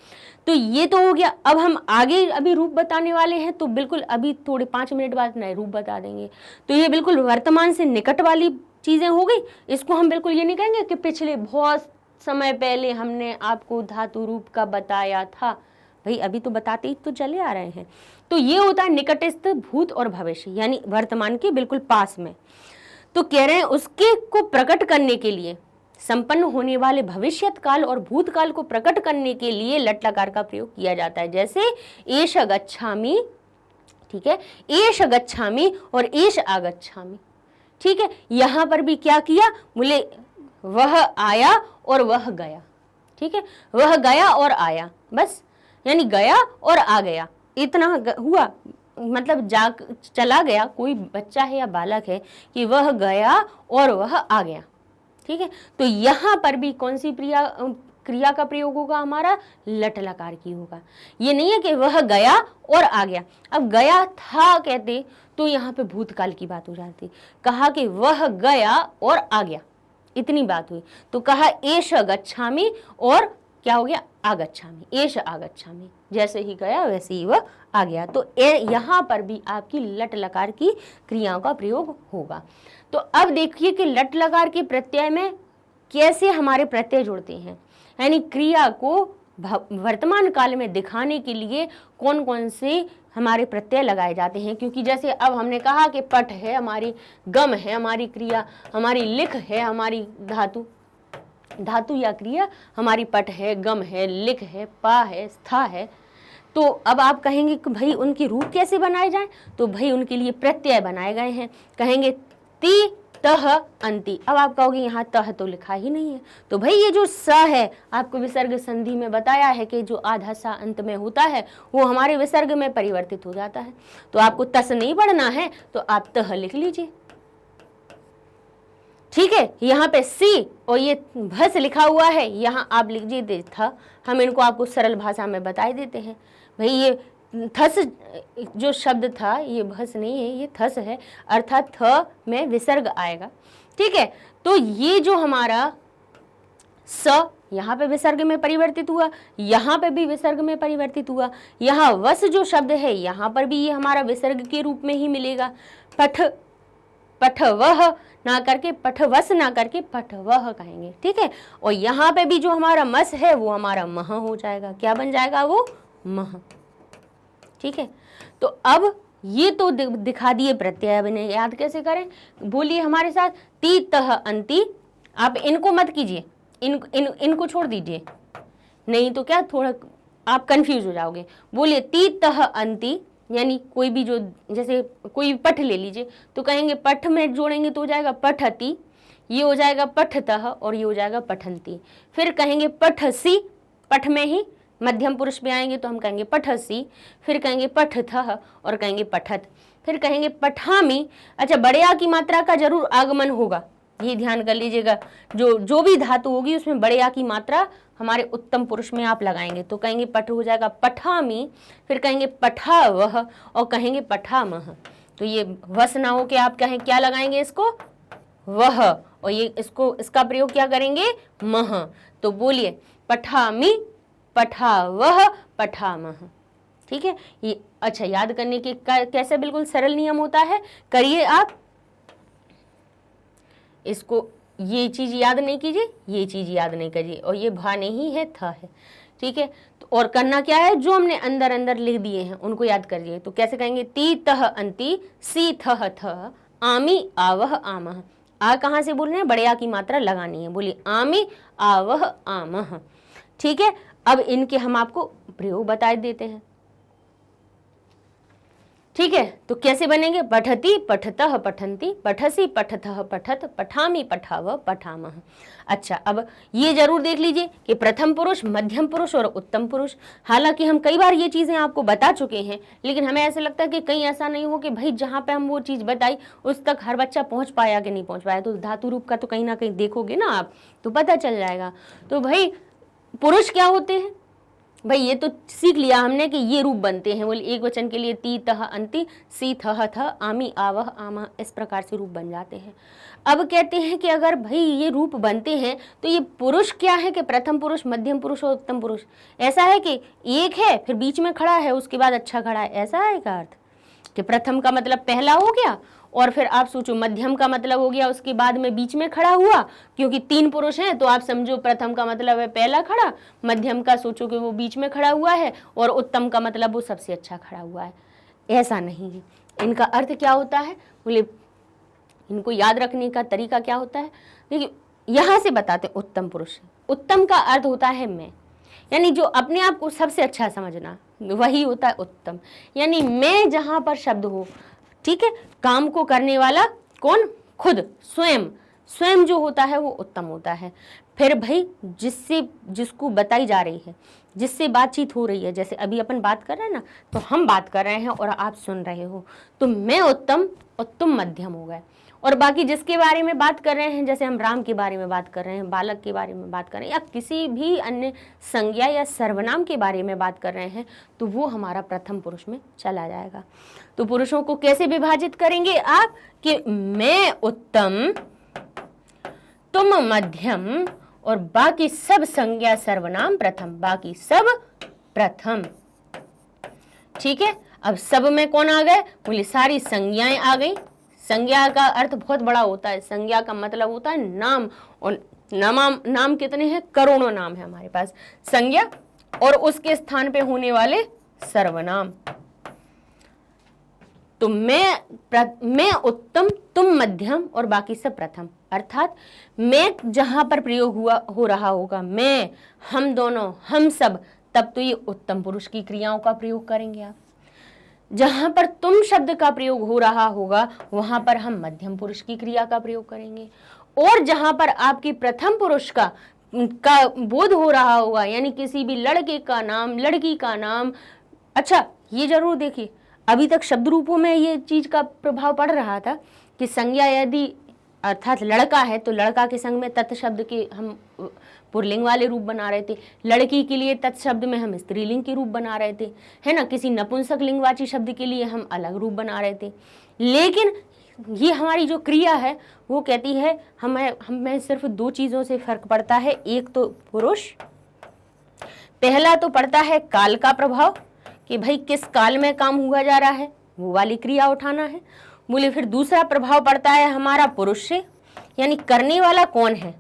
तो ये तो हो गया। अब हम आगे अभी रूप बताने वाले हैं, तो बिल्कुल अभी थोड़े 5 मिनट बाद नए रूप बता देंगे। तो ये बिल्कुल वर्तमान से निकट वाली चीजें हो गई। इसको हम बिल्कुल ये नहीं कहेंगे कि पिछले बहुत समय पहले हमने आपको धातु रूप का बताया था, भाई अभी तो बताते ही तो चले आ रहे हैं। तो ये होता है निकटस्थ भूत और भविष्य, यानी वर्तमान के बिल्कुल पास में। तो कह रहे हैं उसके को प्रकट करने के लिए, संपन्न होने वाले भविष्यत काल और भूतकाल को प्रकट करने के लिए लट लकार का प्रयोग किया जाता है। जैसे एष गच्छामि, ठीक है, एष गच्छामि और एष आगच्छामि, ठीक है। यहां पर भी क्या किया, बोले वह आया और वह गया, ठीक है, वह गया और आया, बस, यानी गया और आ गया, इतना हुआ। मतलब चला गया, कोई बच्चा है या बालक है कि वह गया और वह आ गया, ठीक है। तो यहां पर भी कौन सी क्रिया का प्रयोग होगा, हमारा लट लकार की होगा। ये नहीं है कि वह गया और आ गया। अब गया था कहते तो यहाँ पे भूतकाल की बात हो जाती, कहा कि वह गया और आ गया, इतनी बात हुई। तो कहा एष गच्छामि और क्या हो गया, आगच्छामि, एष आगच्छामि, जैसे ही गया वैसे ही वह आ गया। तो यहाँ पर भी आपकी लट लकार की क्रियाओं का प्रयोग होगा। तो अब देखिए कि लट लकार के प्रत्यय में कैसे हमारे प्रत्यय जुड़ते हैं, यानी क्रिया को वर्तमान काल में दिखाने के लिए कौन कौन से हमारे प्रत्यय लगाए जाते हैं, क्योंकि जैसे अब हमने कहा कि पठ है हमारी, गम है हमारी क्रिया, हमारी लिख है हमारी धातु, धातु या क्रिया हमारी पठ है, गम है, लिख है, पा है, स्था है। तो अब आप कहेंगे कि भाई उनके रूप कैसे बनाए जाएं, तो भाई उनके लिए प्रत्यय बनाए गए हैं। कहेंगे ती तह अंति। अब आप कहोगे यहाँ तह तो लिखा ही नहीं है, तो भाई ये जो स है आपको विसर्ग संधि में बताया है कि जो आधा सा अंत में होता है वो हमारे विसर्ग में परिवर्तित हो जाता है। तो आपको तस नहीं पढ़ना है तो आप तह लिख लीजिए, ठीक है। यहाँ पे सी और ये भस लिखा हुआ है, यहाँ आप लिख दीजिए था। हम इनको आपको सरल भाषा में बताए देते हैं। भाई ये थस जो शब्द था ये भस नहीं है, ये थस है, अर्थात थ में विसर्ग आएगा, ठीक है। तो ये जो हमारा स यहाँ पे विसर्ग में परिवर्तित हुआ, यहाँ पे भी विसर्ग में परिवर्तित हुआ। यहाँ वस जो शब्द है यहाँ पर भी ये हमारा विसर्ग के रूप में ही मिलेगा। पठ, पठवह ना करके पठवस ना करके पठवह कहेंगे, ठीक है। और यहाँ पे भी जो हमारा मस है वो हमारा मह हो जाएगा। क्या बन जाएगा? वो मह, ठीक है। तो अब ये तो दिखा दिए प्रत्यय। अब इन्हें याद कैसे करें? बोलिए हमारे साथ, ती तह अंति। आप इनको मत कीजिए, इनको छोड़ दीजिए, नहीं तो क्या थोड़ा आप कंफ्यूज हो जाओगे। बोलिए ती तह अंति, यानी कोई भी जो, जैसे कोई पठ ले लीजिए तो कहेंगे पठ में जोड़ेंगे तो हो जाएगा पठती, ये हो जाएगा पठतः और ये हो जाएगा पठंती। फिर कहेंगे पठसी, पठ में ही मध्यम पुरुष में आएंगे तो हम कहेंगे पठसी, फिर कहेंगे पठथः और कहेंगे पठत, फिर कहेंगे पठामी। अच्छा, बड़े आ की मात्रा का जरूर आगमन होगा, ये ध्यान कर लीजिएगा। जो भी धातु होगी उसमें बड़े आ की मात्रा हमारे उत्तम पुरुष में आप लगाएंगे तो कहेंगे पठ हो जाएगा पठामी, फिर कहेंगे पठावह और कहेंगे पठामह। तो ये वस ना हो के आप कहें क्या लगाएंगे इसको? वह, और ये इसका प्रयोग क्या करेंगे? मह। तो बोलिए पठामी, पठावह, पठामह, ठीक है। ये अच्छा याद करने के कैसे बिल्कुल सरल नियम होता है, करिए आप इसको। ये चीज याद नहीं कीजिए, ये चीज याद नहीं करिए, और ये भा नहीं है, था है, ठीक है। तो और करना क्या है, जो हमने अंदर अंदर लिख दिए हैं उनको याद करिए। तो कैसे कहेंगे? ती तह अंति, सी थह थ, आमी आवह आमह। आ कहाँ से बोल रहे हैं? बड़े आ की मात्रा लगानी है। बोलिए आमी आवह आमह, ठीक है। अब इनके हम आपको प्रयोग बता देते हैं, ठीक है। तो कैसे बनेंगे? पठती पठतः पठंती, पठसी पठतः पठत, पठामी पठाव पठामह। अच्छा, अब ये जरूर देख लीजिए कि प्रथम पुरुष, मध्यम पुरुष और उत्तम पुरुष। हालांकि हम कई बार ये चीजें आपको बता चुके हैं, लेकिन हमें ऐसा लगता है कि कहीं ऐसा नहीं हो कि भाई जहाँ पे हम वो चीज बताई उस तक हर बच्चा पहुंच पाया कि नहीं पहुंच पाया। तो धातु रूप का तो कहीं ना कहीं देखोगे ना आप, तो पता चल जाएगा। तो भाई पुरुष क्या होते हैं? भाई ये तो सीख लिया हमने कि ये रूप बनते हैं। बोले एक वचन के लिए ती तह अंति, सी थह थ, आमी आवह आमा, इस प्रकार से रूप बन जाते हैं। अब कहते हैं कि अगर भाई ये रूप बनते हैं तो ये पुरुष क्या है कि प्रथम पुरुष, मध्यम पुरुष और उत्तम पुरुष। ऐसा है कि एक है फिर बीच में खड़ा है उसके बाद अच्छा खड़ा है, ऐसा है का अर्थ कि प्रथम का मतलब पहला हो गया, और फिर आप सोचो मध्यम का मतलब हो गया उसके बाद में बीच में खड़ा हुआ, क्योंकि तीन पुरुष हैं तो आप समझो प्रथम का मतलब है पहला खड़ा, मध्यम का सोचो कि वो बीच में खड़ा हुआ है, और उत्तम का मतलब वो सबसे अच्छा खड़ा हुआ है। ऐसा नहीं है। इनका अर्थ क्या होता है? बोले इनको याद रखने का तरीका क्या होता है? देखिए यहाँ से बताते उत्तम पुरुष। उत्तम का अर्थ होता है मैं, यानी जो अपने आप को सबसे अच्छा समझना, वही होता है उत्तम। यानी मैं जहां पर शब्द हो, ठीक है, काम को करने वाला कौन? खुद, स्वयं। स्वयं जो होता है वो उत्तम होता है। फिर भाई जिसको बताई जा रही है, जिससे बातचीत हो रही है, जैसे अभी अपन बात कर रहे हैं ना, तो हम बात कर रहे हैं और आप सुन रहे हो, तो मैं उत्तम और तुम मध्यम हो गए। और बाकी जिसके बारे में बात कर रहे हैं, जैसे हम राम के बारे में बात कर रहे हैं, बालक के बारे में बात कर रहे हैं, या किसी भी अन्य संज्ञा या सर्वनाम के बारे में बात कर रहे हैं, तो वो हमारा प्रथम पुरुष में चला जाएगा। तो पुरुषों को कैसे विभाजित करेंगे आप कि मैं उत्तम, तुम मध्यम और बाकी सब संज्ञा सर्वनाम प्रथम, बाकी सब प्रथम, ठीक है। अब सब में कौन आ गए? बोले सारी संज्ञाएं आ गई। संज्ञा का अर्थ बहुत बड़ा होता है। संज्ञा का मतलब होता है नाम, और नाम कितने हैं? करोड़ों नाम है हमारे पास। संज्ञा और उसके स्थान पे होने वाले सर्वनाम, तो मैं उत्तम, तुम मध्यम और बाकी सब प्रथम। अर्थात मैं जहां पर प्रयोग हो रहा होगा, मैं, हम दोनों, हम सब, तब तो ये उत्तम पुरुष की क्रियाओं का प्रयोग करेंगे आप। जहां पर तुम शब्द का प्रयोग हो रहा होगा वहां पर हम मध्यम पुरुष की क्रिया का प्रयोग करेंगे। और जहां पर आपकी प्रथम पुरुष का बोध हो रहा होगा, यानी किसी भी लड़के का नाम, लड़की का नाम। अच्छा, ये जरूर देखिए, अभी तक शब्द रूपों में ये चीज का प्रभाव पड़ रहा था कि संज्ञा यदि अर्थात लड़का है तो लड़का के संग में तत् शब्द के हम पुल्लिंग वाले रूप बना रहे थे, लड़की के लिए तत् शब्द में हम स्त्रीलिंग के रूप बना रहे थे, है ना। किसी नपुंसक लिंगवाची शब्द के लिए हम अलग रूप बना रहे थे। लेकिन ये हमारी जो क्रिया है वो कहती है हमें सिर्फ दो चीजों से फर्क पड़ता है। एक तो पुरुष, पहला तो पड़ता है काल का प्रभाव कि भाई किस काल में काम हुआ जा रहा है, वो वाली क्रिया उठाना है। बोले फिर दूसरा प्रभाव पड़ता है हमारा पुरुष से, यानी करने वाला कौन है,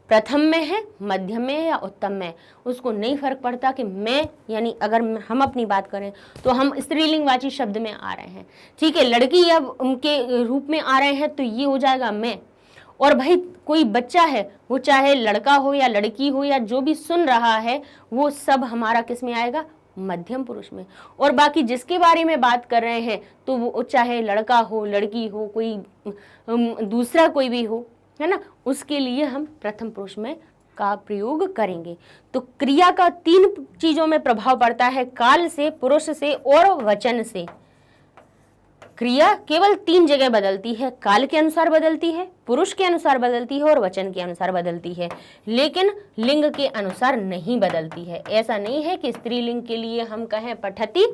प्रथम में है, मध्यम में है या उत्तम में। उसको नहीं फर्क पड़ता कि मैं, यानी अगर हम अपनी बात करें तो हम स्त्रीलिंगवाची शब्द में आ रहे हैं, ठीक है, लड़की या उनके रूप में आ रहे हैं तो ये हो जाएगा मैं। और भाई कोई बच्चा है, वो चाहे लड़का हो या लड़की हो या जो भी सुन रहा है, वो सब हमारा किस में आएगा, मध्यम पुरुष में। और बाकी जिसके बारे में बात कर रहे हैं तो वो चाहे लड़का हो, लड़की हो, कोई दूसरा कोई भी हो, है ना, उसके लिए हम प्रथम पुरुष में का प्रयोग करेंगे। तो क्रिया का तीन चीजों में प्रभाव पड़ता है, काल से, पुरुष से और वचन से। क्रिया केवल तीन जगह बदलती है, काल के अनुसार बदलती है, पुरुष के अनुसार बदलती है और वचन के अनुसार बदलती है, लेकिन लिंग के अनुसार नहीं बदलती है। ऐसा नहीं है कि स्त्रीलिंग के लिए हम कहें पठती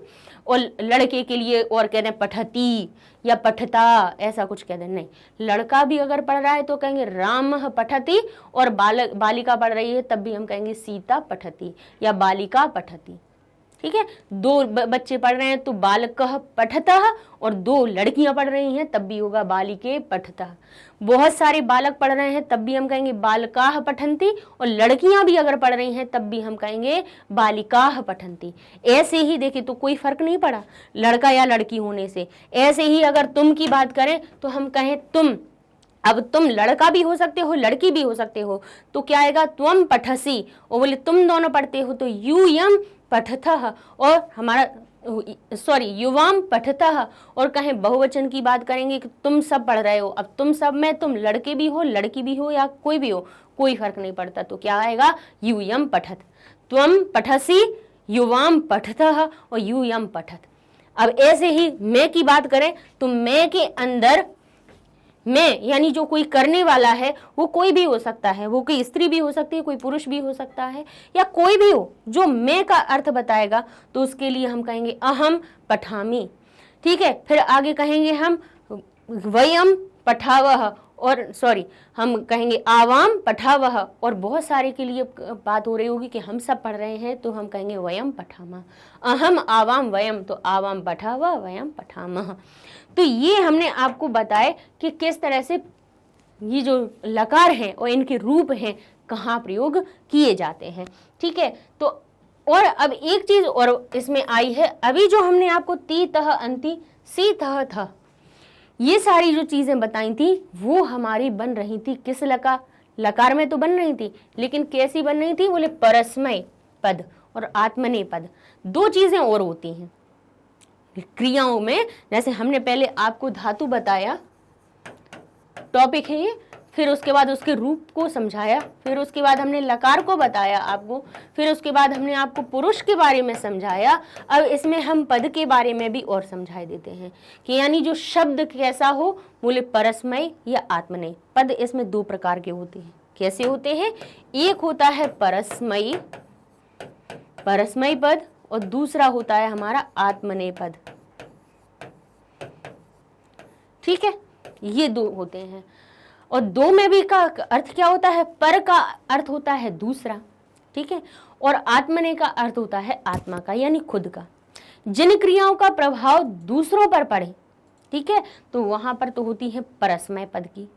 और लड़के के लिए और कह दें पठती या पठता, ऐसा कुछ कह दें, नहीं। लड़का भी अगर पढ़ रहा है तो कहेंगे राम पठती, और बालिका पढ़ रही है तब भी हम कहेंगे सीता पठती या बालिका पठती, ठीक है। दो बच्चे पढ़ रहे हैं तो बालकः पठतः, और दो लड़कियां पढ़ रही हैं तब भी होगा बालिके पठतः। बहुत सारे बालक पढ़ रहे हैं तब भी हम कहेंगे बालकाः पठन्ति, और लड़कियां भी अगर पढ़ रही हैं तब भी हम कहेंगे बालिकाः पठन्ति। ऐसे ही देखिए, तो कोई फर्क नहीं पड़ा लड़का या लड़की होने से। ऐसे ही अगर तुम की बात करें तो हम कहें तुम, अब तुम लड़का भी हो सकते हो, लड़की भी हो सकते हो, तो क्या आएगा, त्वम पठसी। और बोले तुम दोनों पढ़ते हो तो यूयम पठतः, और हमारा युवाम पठतः। और कहें बहुवचन की बात करेंगे कि तुम सब पढ़ रहे हो, अब तुम सब में तुम लड़के भी हो, लड़की भी हो या कोई भी हो, कोई फर्क नहीं पड़ता, तो क्या आएगा, यूयम पठत। त्वम पठसी, युवाम पठतः और यूयम पठत। अब ऐसे ही मैं की बात करें तो मैं के अंदर मैं, यानी जो कोई करने वाला है वो कोई भी हो सकता है, वो कोई स्त्री भी हो सकती है, कोई पुरुष भी हो सकता है, या कोई भी हो जो मैं का अर्थ बताएगा, तो उसके लिए हम कहेंगे अहम पठामि, ठीक है। फिर आगे कहेंगे हम वयम पठावह, और हम कहेंगे आवाम पठावह, और बहुत सारे के लिए बात हो रही होगी कि हम सब पढ़ रहे हैं तो हम कहेंगे वयम पठामा, अहम आवाम वयम, तो आवाम पठावह वयम पठामह। तो ये हमने आपको बताया कि किस तरह से ये जो लकार हैं और इनके रूप हैं कहाँ प्रयोग किए जाते हैं, ठीक है। तो और अब एक चीज और इसमें आई है, अभी जो हमने आपको ती तह अंति सी तह था, ये सारी जो चीजें बताई थी वो हमारी बन रही थी किस लकार में तो बन रही थी, लेकिन कैसी बन रही थी, बोले परस्मय पद और आत्मनेय पद, दो चीजें और होती हैं क्रियाओं में। जैसे हमने पहले आपको धातु बताया, टॉपिक है ये, फिर उसके बाद उसके रूप को समझाया, फिर उसके बाद हमने लकार को बताया आपको, फिर उसके बाद हमने आपको पुरुष के बारे में समझाया। अब इसमें हम पद के बारे में भी और समझा देते हैं कि यानी जो शब्द कैसा हो, बोले परस्मय या आत्मनेय पद। इसमें दो प्रकार के होते हैं। कैसे होते हैं, एक होता है परस्मय पद और दूसरा होता है हमारा आत्मनेय पद, ठीक है। ये दो होते हैं, और दो में भी का अर्थ क्या होता है, पर का अर्थ होता है दूसरा, ठीक है, और आत्मनेय का अर्थ होता है आत्मा का, यानी खुद का। जिन क्रियाओं का प्रभाव दूसरों पर पड़े, ठीक है, तो वहां पर तो होती है परस्मय पद की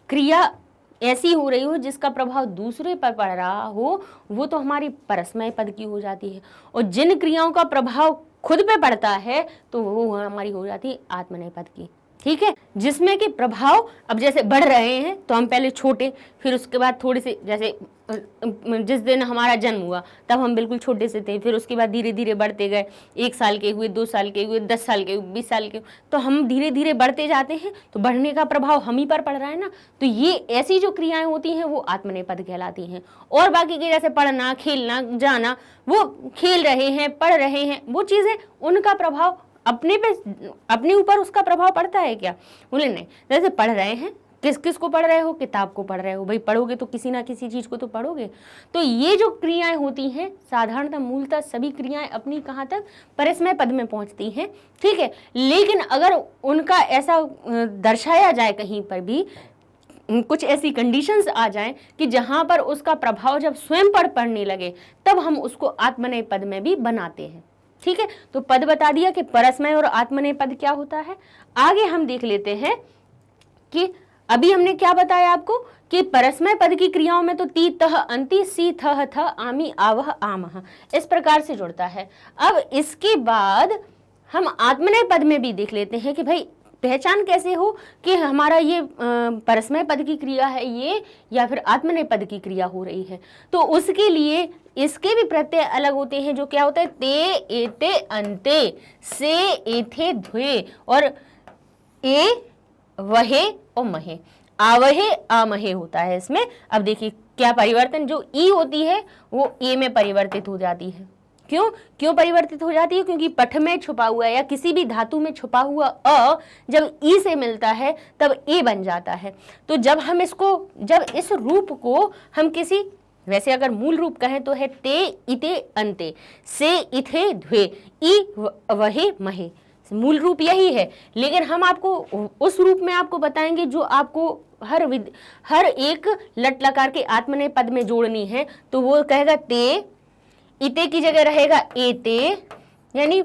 क्रिया, ऐसी हो रही हो जिसका प्रभाव दूसरे पर पड़ रहा हो, वो तो हमारी परस्मय पद की हो जाती है। और जिन क्रियाओं का प्रभाव खुद पे पड़ता है तो वो हमारी हो जाती है आत्मनेय पद की। ठीक है, जिसमें कि प्रभाव अब जैसे बढ़ रहे हैं तो हम पहले छोटे, फिर उसके बाद थोड़े से, जैसे जिस दिन हमारा जन्म हुआ तब हम बिल्कुल छोटे से थे, फिर उसके बाद धीरे धीरे बढ़ते गए, 1 साल के हुए, 2 साल के हुए, 10 साल के हुए, 20 साल के, तो हम धीरे धीरे बढ़ते जाते हैं, तो बढ़ने का प्रभाव हम ही पर पड़ रहा है ना। तो ये ऐसी जो क्रियाएं होती हैं वो आत्मनेय पद कहलाती हैं। और बाकी के जैसे पढ़ना, खेलना, जाना, वो खेल रहे हैं, पढ़ रहे हैं, वो चीजें, उनका प्रभाव अपने ऊपर उसका प्रभाव पड़ता है क्या? बोले नहीं। जैसे पढ़ रहे हैं, किस को पढ़ रहे हो? किताब को पढ़ रहे हो। भाई पढ़ोगे तो किसी ना किसी चीज को तो पढ़ोगे। तो ये जो क्रियाएं होती हैं साधारणतः मूलतः सभी क्रियाएं अपनी कहाँ तक? परस्मय पद में पहुंचती हैं। ठीक है, लेकिन अगर उनका ऐसा दर्शाया जाए कहीं पर भी, कुछ ऐसी कंडीशंस आ जाएं कि जहां पर उसका प्रभाव जब स्वयं पर पड़ने लगे तब हम उसको आत्मनेय पद में भी बनाते हैं। ठीक है, तो पद बता दिया कि परस्मय और आत्मनेय पद क्या होता है। आगे हम देख लेते हैं कि अभी हमने क्या बताया आपको कि परस्मय पद की क्रियाओं में तो ती तह अंति सी थह थ आमी आवह आमह इस प्रकार से जुड़ता है। अब इसके बाद हम आत्मनेय पद में भी देख लेते हैं कि भाई पहचान कैसे हो कि हमारा ये परस्मय पद की क्रिया है ये, या फिर आत्मनेय पद की क्रिया हो रही है। तो उसके लिए इसके भी प्रत्यय अलग होते हैं, जो क्या होता है? ते एते अंते, से एथे ध्वे, और ए वहे और महे, आवहे आमहे होता है इसमें। अब देखिए क्या परिवर्तन, जो ई होती है वो ए में परिवर्तित हो जाती है। क्यों परिवर्तित हो जाती है? क्योंकि पठ में छुपा हुआ या किसी भी धातु में छुपा हुआ अ जब ई से मिलता है तब ए बन जाता है। तो जब इस रूप को हम किसी, वैसे अगर मूल रूप कहें तो है ते इते अंते, से इथे ध्वे, ई वहे महे, मूल रूप यही है। लेकिन हम आपको उस रूप में आपको बताएंगे जो आपको हर एक लट लकार के आत्मनेय पद में जोड़नी है। तो वो कहेगा ते, इते की जगह रहेगा एते, यानी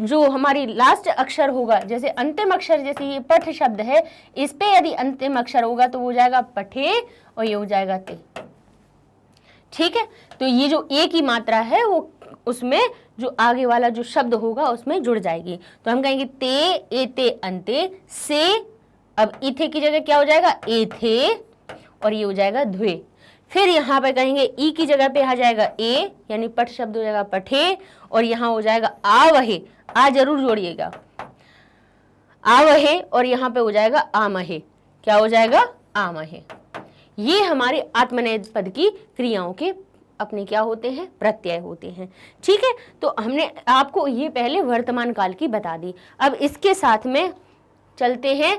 जो हमारी लास्ट अक्षर होगा, जैसे अंतिम अक्षर, जैसे ये पठ शब्द है, इस पे यदि अंतिम अक्षर होगा तो वो हो जाएगा पठे और ये हो जाएगा ते। ठीक है, तो ये जो ए की मात्रा है वो उसमें जो आगे वाला जो शब्द होगा उसमें जुड़ जाएगी। तो हम कहेंगे ते एते अंते से, अब इथे की जगह क्या हो जाएगा? एथे, और ये हो जाएगा ध्वे। फिर यहाँ पे कहेंगे ई की जगह पे आ जाएगा ए, यानी पठ शब्द हो जाएगा पठे, और यहाँ हो जाएगा आवहे, आ जरूर जोड़िएगा, आवहे, और यहाँ पे हो जाएगा आमहे। क्या हो जाएगा? आमहे। ये हमारे आत्मनेय पद की क्रियाओं के अपने क्या होते हैं? प्रत्यय होते हैं। ठीक है, तो हमने आपको ये पहले वर्तमान काल की बता दी। अब इसके साथ में चलते हैं,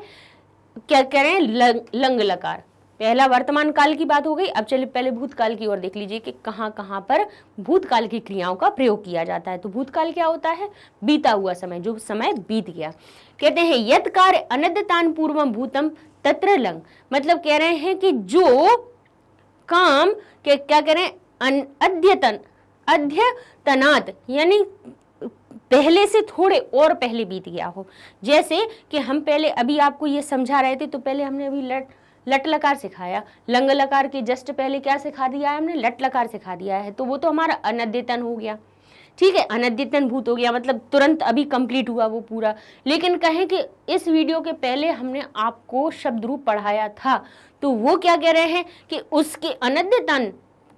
क्या करें? लंग लकार। पहला वर्तमान काल की बात हो गई। अब चलिए पहले भूतकाल की ओर देख लीजिए कि कहाँ कहाँ पर भूतकाल की क्रियाओं का प्रयोग किया जाता है। तो भूतकाल क्या होता है? बीता हुआ समय, जो समय बीत गया। कहते हैं यत् कार्य अनद्यतान पूर्वम भूतम तत्र लंग, मतलब कह रहे हैं कि जो काम के क्या करें? अद्यतनात, यानी पहले से थोड़े और पहले बीत गया हो। जैसे कि हम पहले अभी आपको ये समझा रहे थे, तो पहले हमने अभी लट लकार सिखाया, लंग लकार के जस्ट पहले क्या सिखा दिया है? हमने लट लकार सिखा दिया है। तो वो तो हमारा अनद्यतन हो गया। ठीक है, अनद्यतन भूत हो गया, मतलब तुरंत अभी कंप्लीट हुआ वो पूरा। लेकिन कहें कि इस वीडियो के पहले हमने आपको शब्द रूप पढ़ाया था, तो वो क्या कह रहे हैं कि उसके अनद्यतन,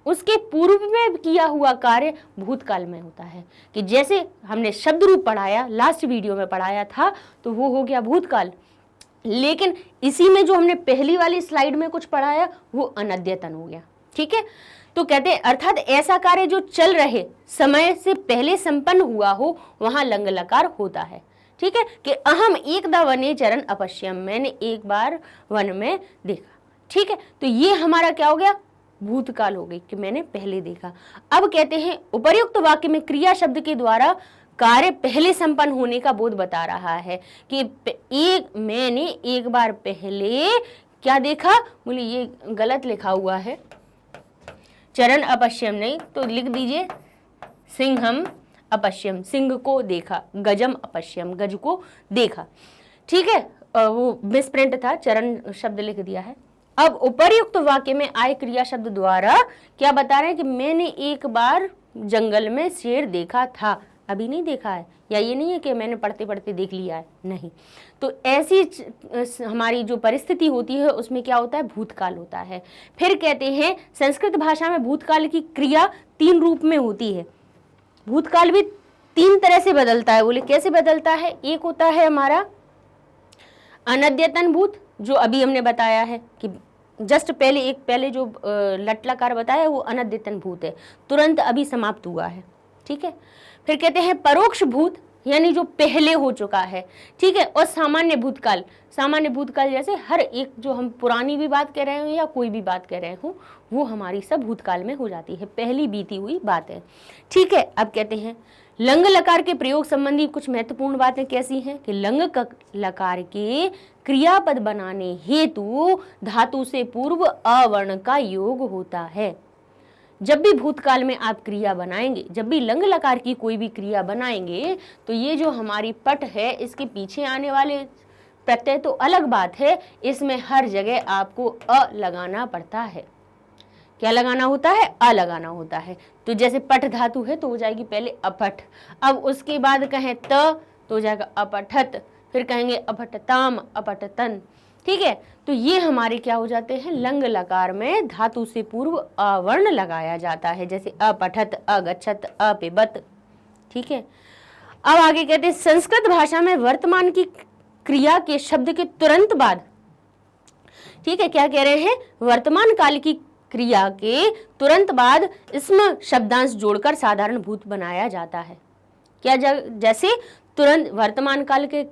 उसके पूर्व में किया हुआ कार्य भूतकाल में होता है। कि जैसे हमने शब्द रूप पढ़ाया, लास्ट वीडियो में पढ़ाया था, तो वो हो गया भूतकाल। लेकिन इसी में जो हमने पहली वाली स्लाइड में कुछ पढ़ाया वो अनद्यतन हो गया। ठीक है, तो कहते हैं अर्थात ऐसा कार्य जो चल रहे समय से पहले संपन्न हुआ हो वहां लंग लकार होता है। ठीक है, कि अहम एकदा वने चरण अपश्यम, मैंने एक बार वन में देखा। ठीक है, तो ये हमारा क्या हो गया? भूतकाल हो गई कि मैंने पहले देखा। अब कहते हैं उपर्युक्त वाक्य में क्रिया शब्द के द्वारा कार्य पहले संपन्न होने का बोध बता रहा है कि मैंने एक बार पहले क्या देखा? बोले ये गलत लिखा हुआ है, चरण अपश्यम नहीं, तो लिख दीजिए सिंहम अपश्यम, सिंह को देखा, गजम अपश्यम, गज को देखा। ठीक है, वो मिसप्रिंट था, चरण शब्द लिख दिया है। अब उपर्युक्त वाक्य में आए क्रिया शब्द द्वारा क्या बता रहे हैं कि मैंने एक बार जंगल में शेर देखा था, अभी नहीं देखा है, या ये नहीं है कि मैंने पढ़ते पढ़ते देख लिया है, नहीं। तो ऐसी हमारी जो परिस्थिति होती है उसमें क्या होता है, भूतकाल होता है। फिर कहते हैं संस्कृत भाषा में भूतकाल की क्रिया 3 रूप में होती है। भूतकाल भी 3 तरह से बदलता है। बोले कैसे बदलता है? एक होता है हमारा अनद्यतन भूत, जो अभी हमने बताया है कि जस्ट पहले जो लट लकार बताया वो अनद्यतन भूत है, तुरंत अभी समाप्त हुआ है, ठीक है। फिर कहते हैं परोक्ष भूत, यानी जो पहले हो चुका है, ठीक है। और सामान्य भूतकाल, सामान्य भूतकाल जैसे हर एक जो हम पुरानी भी बात कर रहे हो या कोई भी बात कर रहे हो वो हमारी सब भूतकाल में हो जाती है, पहली बीती हुई बात है, ठीक है। अब कहते हैं लंग लकार के प्रयोग संबंधी कुछ महत्वपूर्ण बातें कैसी हैं कि लंग लकार के क्रियापद बनाने हेतु धातु से पूर्व अवर्ण का योग होता है। जब भी भूतकाल में आप क्रिया बनाएंगे, जब भी लंग लकार की कोई भी क्रिया बनाएंगे, तो ये जो हमारी पट है इसके पीछे आने वाले प्रत्यय तो अलग बात है, इसमें हर जगह आपको अ लगाना पड़ता है। क्या लगाना होता है? अ लगाना होता है। तो जैसे पट धातु है तो हो जाएगी पहले अपठ, अब उसके बाद कहें त तो हो जाएगा अपठत, फिर कहेंगे अपठताम, अपठतन, ठीक है। तो ये हमारे क्या हो जाते हैं, लंग लकार में धातु से पूर्व अवर्ण लगाया जाता है, जैसे अपठत, अगच्छत, अपिबत, ठीक है। अब आगे कहते हैं संस्कृत भाषा में वर्तमान की क्रिया के शब्द के तुरंत बाद, ठीक है, क्या कह रहे हैं, वर्तमान काल की क्रिया के तुरंत बाद इसमें शब्दांश जोड़कर साधारण भूत बनाया जाता है। क्या जैसे तुरंत वर्तमान काल के,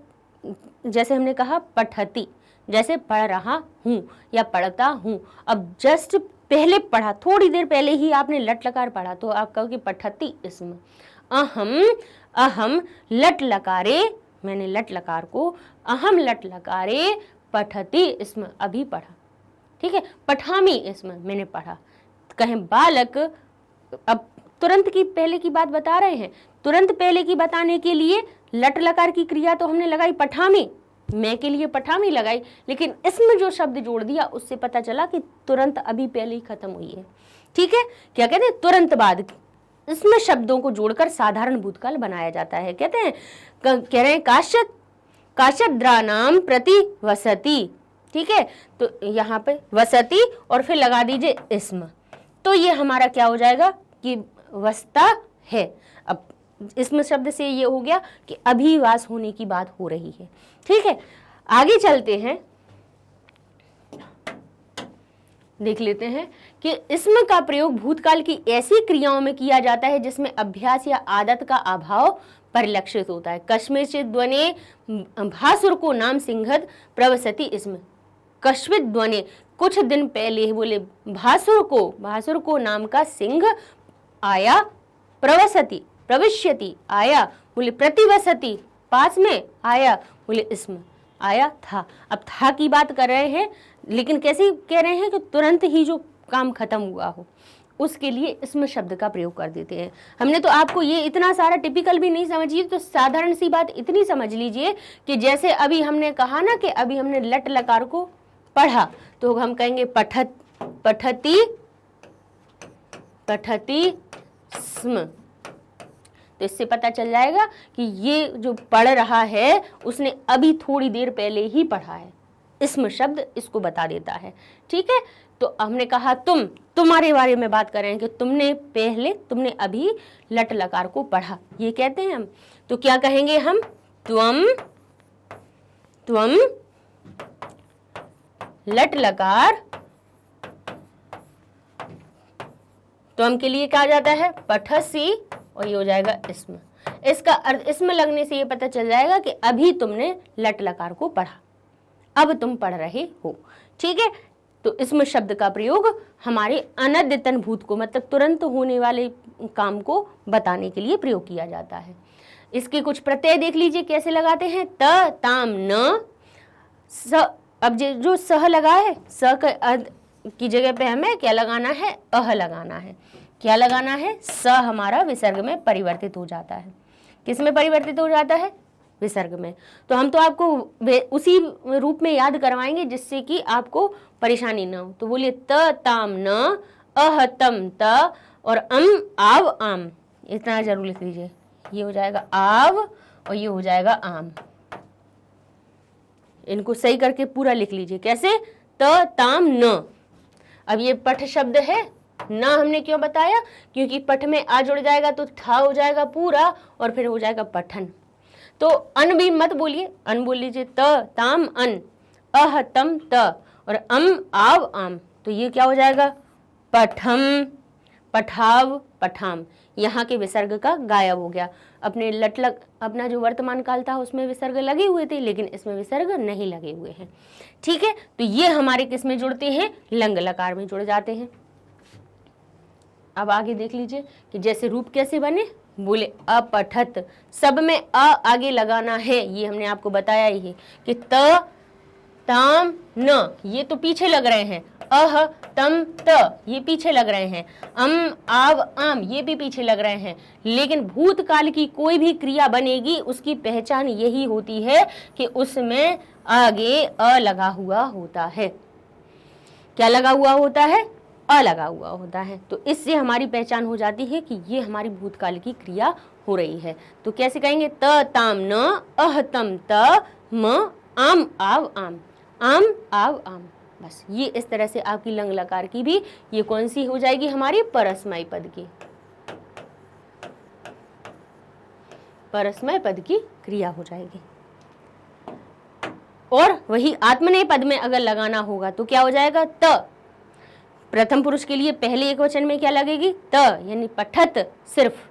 जैसे हमने कहा पठती, जैसे पढ़ रहा हूं या पढ़ता हूं। अब जस्ट पहले पढ़ा, थोड़ी देर पहले ही आपने लट लकार पढ़ा, तो आप कहोगे पठती इसमें अहम लट लकारे, मैंने लट लकार को अहम लट लकारे पठती इसमें अभी पढ़ा, ठीक है। पठामी इसमें मैंने पढ़ा। कहें बालक, अब तुरंत की पहले की बात बता रहे हैं, तुरंत पहले की बताने के लिए लट लकार की क्रिया तो हमने लगाई पठामी, मैं के लिए पठामी लगाई, लेकिन इसमें जो शब्द जोड़ दिया उससे पता चला कि तुरंत अभी पहले ही खत्म हुई है, ठीक है। क्या कहते हैं, तुरंत बाद, इसमें शब्दों को जोड़कर साधारण भूतकाल बनाया जाता है। कहते हैं, कह रहे हैं काश्यद्रानाम प्रति वसति, ठीक है। तो यहाँ पे वसति और फिर लगा दीजिए इसम, तो ये हमारा क्या हो जाएगा कि वसता है। अब इसमें शब्द से ये हो गया कि अभिवास होने की बात हो रही है, ठीक है। आगे चलते हैं, देख लेते हैं कि इसम का प्रयोग भूतकाल की ऐसी क्रियाओं में किया जाता है जिसमें अभ्यास या आदत का अभाव परिलक्षित होता है। कश्मीर ध्वनि भासुर को नाम सिंहद प्रवसति, इसमें कश्मित ध्वनि कुछ दिन पहले बोले भासुर को नाम का सिंह आया, प्रवसति प्रविश्यति आया, बोले प्रतिवसति पास में आया, बोले इसमें आया था। अब था की बात कर रहे हैं, लेकिन कैसे कह रहे हैं कि तुरंत ही जो काम खत्म हुआ हो, उसके लिए इसमें शब्द का प्रयोग कर देते हैं। हमने तो आपको ये इतना सारा टिपिकल भी नहीं समझिए, तो साधारण सी बात इतनी समझ लीजिए कि जैसे अभी हमने कहा ना कि अभी हमने लट लकार को पढ़ा, तो हम कहेंगे पठती स्म, तो इससे पता चल जाएगा कि ये जो पढ़ रहा है उसने अभी थोड़ी देर पहले ही पढ़ा है। इसम शब्द इसको बता देता है, ठीक है। तो हमने कहा तुम्हारे बारे में बात कर रहे हैं कि तुमने अभी लट लकार को पढ़ा, ये कहते हैं हम। तो क्या कहेंगे हम, त्वम लट लकार, त्वम के लिए कहा जाता है पठसी, और ये हो जाएगा इसम। इसका अर्थ इसमें लगने से ये पता चल जाएगा कि अभी तुमने लट लकार को पढ़ा, अब तुम पढ़ रहे हो, ठीक है। तो इसमें शब्द का प्रयोग हमारे अनद्यतन भूत को, मतलब तुरंत होने वाले काम को बताने के लिए प्रयोग किया जाता है। इसके कुछ प्रत्यय देख लीजिए कैसे लगाते हैं, त ताम न स। अब जो सह लगा है, स की जगह पे हमें क्या लगाना है, अह लगाना है। क्या लगाना है, स हमारा विसर्ग में परिवर्तित हो जाता है। किस में परिवर्तित हो जाता है, विसर्ग में। तो हम तो आपको उसी रूप में याद करवाएंगे जिससे कि आपको परेशानी ना हो। तो बोलिए त ताम न अह तम त और आव आम, इतना जरूर लिख लीजिए। ये हो जाएगा आव और ये हो जाएगा आम। इनको सही करके पूरा लिख लीजिए। कैसे? त ताम न। अब ये पठ शब्द है, ना हमने क्यों बताया? क्योंकि पठ में आ जुड़ जाएगा तो था हो जाएगा पूरा और फिर हो जाएगा पठन। तो अन भी मत बोलिए, अन बोल लीजिए। त ताम अन, अह तम त और आव आम। तो ये क्या हो जाएगा? पठम, पठाव, पठाम। यहाँ के विसर्ग का गायब हो गया। अपने लटलग अपना जो वर्तमान काल था उसमें विसर्ग लगे हुए थे, लेकिन इसमें विसर्ग नहीं लगे हुए हैं। ठीक है, तो ये हमारे किस में जुड़ते हैं? लंग लकार में जुड़ जाते हैं। अब आगे देख लीजिए कि जैसे रूप कैसे बने। बोले अपठत, सब में अ आगे लगाना है, ये हमने आपको बताया ही है कि त ताम न ये तो पीछे लग रहे हैं, अह तम त ये पीछे लग रहे हैं, आव आम ये भी पीछे लग रहे हैं। लेकिन भूतकाल की कोई भी क्रिया बनेगी उसकी पहचान यही होती है कि उसमें आगे अ लगा हुआ होता है। क्या लगा हुआ होता है? अ लगा हुआ होता है। तो इससे हमारी पहचान हो जाती है कि ये हमारी भूतकाल की क्रिया हो रही है। तो कैसे कहेंगे? त ताम न अह तम त म आम आव आम, आम आव आम। बस ये इस तरह से आपकी लंग लकार की भी ये कौन सी हो जाएगी? हमारी परस्मय पद की, परस्मय पद की क्रिया हो जाएगी। और वही आत्मनेय पद में अगर लगाना होगा तो क्या हो जाएगा? त। प्रथम पुरुष के लिए पहले एक वचन में क्या लगेगी? त, यानी पठत, सिर्फ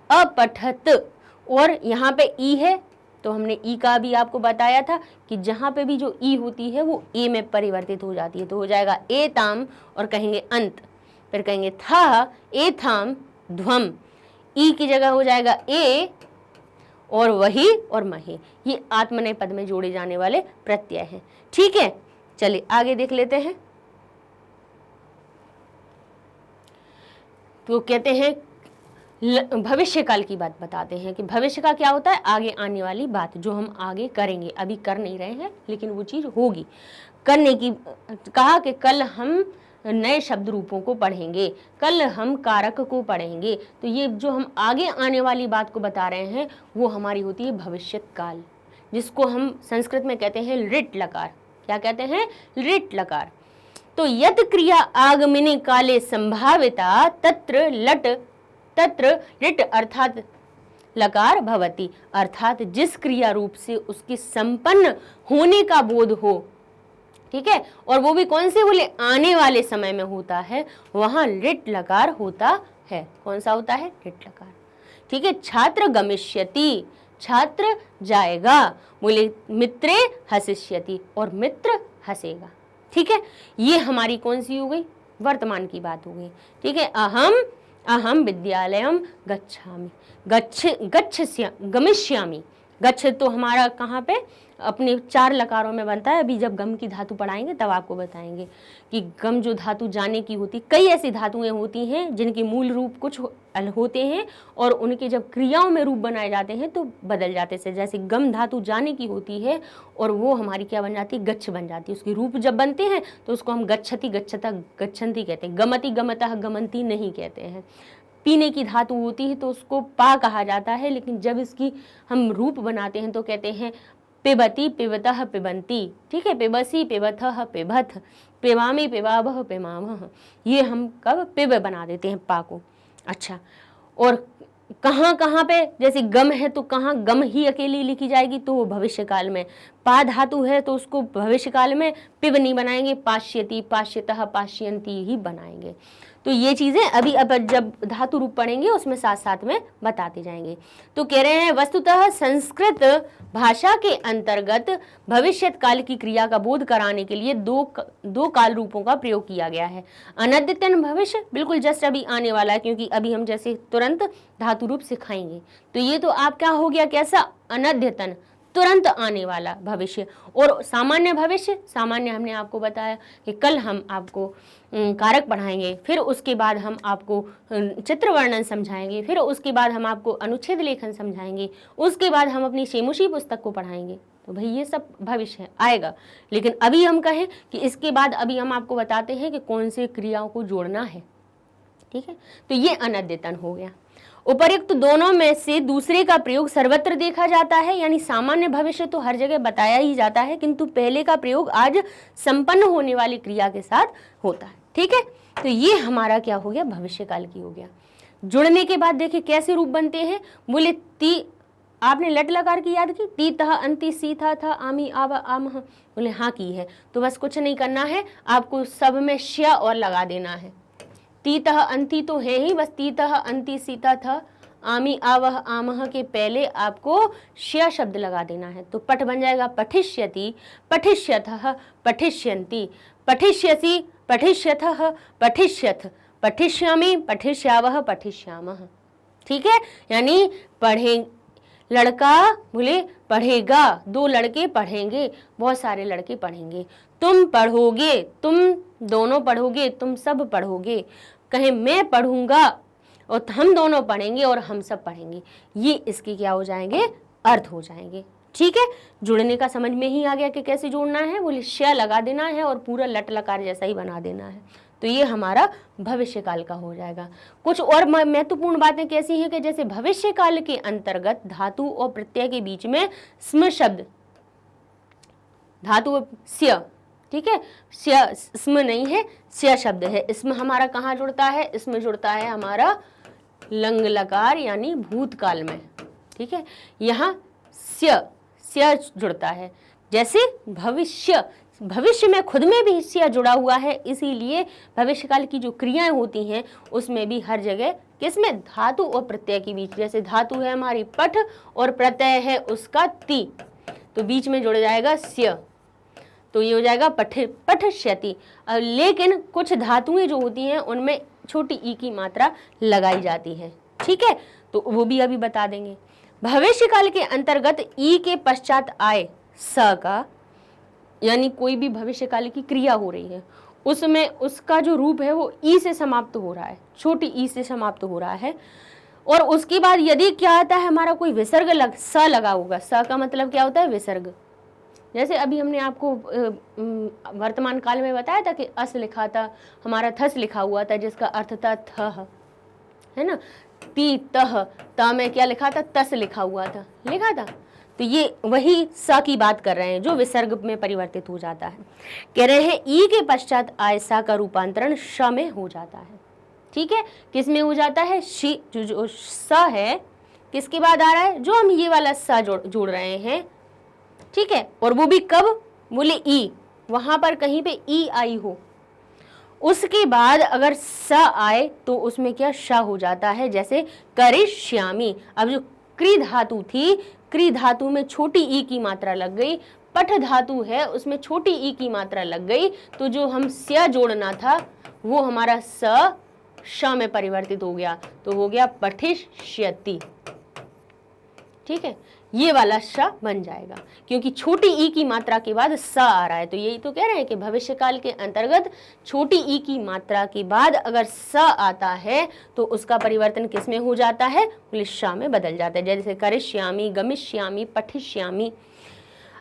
अपठत। और यहाँ पे ई है तो हमने ई का भी आपको बताया था कि जहां पे भी जो ई होती है वो ए में परिवर्तित हो जाती है। तो हो जाएगा ए ताम और कहेंगे अंत, फिर कहेंगे था ए थाम ध्वम। ई की जगह हो जाएगा ए और वही और महे। ये आत्मनेय पद में जोड़े जाने वाले प्रत्यय हैं। ठीक है, चलिए आगे देख लेते हैं। तो कहते हैं भविष्य काल की बात बताते हैं कि भविष्य का क्या होता है? आगे आने वाली बात जो हम आगे करेंगे, अभी कर नहीं रहे हैं लेकिन वो चीज होगी। करने की कहा कि कल हम नए शब्द रूपों को पढ़ेंगे, कल हम कारक को पढ़ेंगे। तो ये जो हम आगे आने वाली बात को बता रहे हैं वो हमारी होती है भविष्यत काल, जिसको हम संस्कृत में कहते हैं लिट लकार। क्या कहते हैं? लिट लकार। तो यत क्रिया आगमने काले संभाविता तत्र लिट अर्थात लकार भवति, अर्थात जिस क्रिया रूप से उसके संपन्न होने का बोध हो। ठीक है, और वो भी कौन से? बोले आने वाले समय में होता है, वहां लिट लकार होता है। कौन सा होता है? लिट लकार। ठीक है, छात्र गमिष्यति, छात्र जाएगा। बोले मित्रे हसिष्यति, और मित्र हंसेगा। ठीक है, ये हमारी कौन सी हो गई? वर्तमान की बात हो गई। ठीक है, अहम विद्यालयम गच्छामि, गमिष्यामि। गच्छ तो हमारा कहाँ पे? अपने चार लकारों में बनता है। अभी जब गम की धातु पढ़ाएंगे तब आपको बताएंगे कि गम जो धातु जाने की होती, कई ऐसी धातुएं होती हैं जिनके मूल रूप कुछ होते हैं और उनके जब क्रियाओं में रूप बनाए जाते हैं तो बदल जाते हैं। जैसे गम धातु जाने की होती है और वो हमारी क्या बन जाती है? गच्छ बन जाती है। उसके रूप जब बनते हैं तो उसको हम गच्छति, गच्छता, गच्छन्ति कहते हैं। गमति, गमतः, गमन्ति नहीं कहते हैं। पीने की धातु होती है तो उसको पा कहा जाता है, लेकिन जब इसकी हम रूप बनाते हैं तो कहते हैं पिबति, पिबतः, पिबन्ति। ठीक है, पिबसी, पिबथः, पिबथ, पिबामी, पिबावह, पिमावह। ये हम कब? पिब बना देते हैं पा को। अच्छा, और कहाँ कहाँ पे? जैसे गम है तो कहाँ गम ही अकेली लिखी जाएगी? तो भविष्य काल में। पा धातु है तो उसको भविष्य काल में पिब नहीं बनाएंगे, पाश्यति, पाश्यतः, पाश्यन्ति ही बनाएंगे। तो ये चीजें अभी अब जब धातु रूप पढ़ेंगे उसमें साथ साथ में बताते जाएंगे। तो कह रहे हैं वस्तुतः संस्कृत भाषा के अंतर्गत भविष्यत काल की क्रिया का बोध कराने के लिए दो काल रूपों का प्रयोग किया गया है। अनद्यतन भविष्य, बिल्कुल जस्ट अभी आने वाला है, क्योंकि अभी हम जैसे तुरंत धातु रूप सिखाएंगे। तो ये तो आप क्या हो गया? कैसा? अनद्यतन, तुरंत आने वाला भविष्य। और सामान्य भविष्य, सामान्य हमने आपको बताया कि कल हम आपको कारक पढ़ाएंगे, फिर उसके बाद हम आपको चित्र वर्णन समझाएंगे, फिर उसके बाद हम आपको अनुच्छेद लेखन समझाएंगे, उसके बाद हम अपनी शेमुशी पुस्तक को पढ़ाएंगे। तो भाई ये सब भविष्य आएगा। लेकिन अभी हम कहें कि इसके बाद अभी हम आपको बताते हैं कि कौन से क्रियाओं को जोड़ना है, ठीक है। तो ये अनद्यतन हो गया। उपर्युक्त दोनों में से दूसरे का प्रयोग सर्वत्र देखा जाता है, यानी सामान्य भविष्य तो हर जगह बताया ही जाता है, किंतु पहले का प्रयोग आज संपन्न होने वाली क्रिया के साथ होता है, ठीक है। तो ये हमारा क्या हो गया, भविष्य काल की हो गया। जुड़ने के बाद देखिए कैसे रूप बनते हैं। बोले आपने लट लकार की याद की, ती तह अंति सी था आमी आव आमह, बोले हाँ की है। तो बस कुछ नहीं करना है, आपको सब में श और लगा देना है। ती तह अंति तो है ही, बस ती तह अंति सीता था आमी आवह आमह के पहले आपको श शब्द लगा देना है। तो पठ बन जाएगा पठिष्यति, पठिष्यथः, पठिष्यन्ति, पठिष्यसि, पठिष्यथः, पठिष्यथ, पठिष्यामि, पठिष्यावः, पठिष्यामः, ठीक है। यानी पढ़े लड़का बोले पढ़ेगा, दो लड़के पढ़ेंगे, बहुत सारे लड़के पढ़ेंगे। तुम पढ़ोगे, तुम दोनों पढ़ोगे, तुम सब पढ़ोगे। कहें मैं पढ़ूंगा और हम दोनों पढ़ेंगे और हम सब पढ़ेंगे। ये इसके क्या हो जाएंगे, अर्थ हो जाएंगे, ठीक है। जुड़ने का समझ में ही आ गया कि कैसे जोड़ना है। बोले श लगा देना है और पूरा लट लकार जैसा ही बना देना है। तो ये हमारा भविष्य काल का हो जाएगा। कुछ और महत्वपूर्ण बातें कैसी हैं कि जैसे भविष्य काल के अंतर्गत धातु और प्रत्यय के बीच में स्म शब्द, धातु स्य, ठीक है, स्म नहीं है, स्य शब्द है। इसमें हमारा कहाँ जुड़ता है, इसमें जुड़ता है हमारा लंग लकार यानी भूतकाल में, ठीक है। यहाँ स्य जुड़ता है। जैसे भविष्य, भविष्य में खुद में भी हिस्सा जुड़ा हुआ है, इसीलिए भविष्य काल की जो क्रियाएं होती हैं उसमें भी हर जगह किसमें, धातु और प्रत्यय के बीच। जैसे धातु है हमारी पठ और प्रत्यय है उसका ती, तो बीच में जुड़ जाएगा स्य, तो ये हो जाएगा पठिष्यति। लेकिन कुछ धातुएं जो होती हैं उनमें छोटी ई की मात्रा लगाई जाती है, ठीक है, तो वो भी अभी बता देंगे। भविष्य काल के अंतर्गत ई के पश्चात आए स का, यानी कोई भी भविष्य काल की क्रिया हो रही है उसमें उसका जो रूप है वो ई से समाप्त हो रहा है, छोटी ई से समाप्त हो रहा है। और उसके बाद यदि क्या आता है, हमारा कोई विसर्ग स लगा होगा। स का मतलब क्या होता है, विसर्ग। जैसे अभी हमने आपको वर्तमान काल में बताया था कि अस लिखा था, हमारा थस लिखा हुआ था जिसका अर्थ था थ, है ना। ती तह, ता में क्या लिखा था, तस लिखा हुआ था, लिखा था। तो ये वही स की बात कर रहे हैं जो विसर्ग में परिवर्तित हो जाता है। कह रहे हैं ई के पश्चात आय सा का रूपांतरण श में हो जाता है, ठीक है। किस में हो जाता है, शी, जो स है किसके बाद आ रहा है, जो हम ये वाला स जोड़ रहे हैं, ठीक है। और वो भी कब, बोले ई, वहां पर कहीं पे ई आई हो, उसके बाद अगर स आए तो उसमें क्या श हो जाता है। जैसे करिष्यामि, अब जो क्री धातु थी, क्री धातु में छोटी ई की मात्रा लग गई, पठ धातु है उसमें छोटी ई की मात्रा लग गई, तो जो हम स्य जोड़ना था वो हमारा स श में परिवर्तित हो गया, तो हो गया पठिष्यति, ठीक है। ये वाला श बन जाएगा क्योंकि छोटी ई की मात्रा के बाद स आ रहा है। तो यही तो कह रहे हैं कि भविष्य काल के अंतर्गत छोटी ई की मात्रा के बाद अगर स आता है तो उसका परिवर्तन किस में हो जाता है, बोले श में बदल जाता है। जैसे करिष्यामि, गमिष्यामि, पठिष्यामि।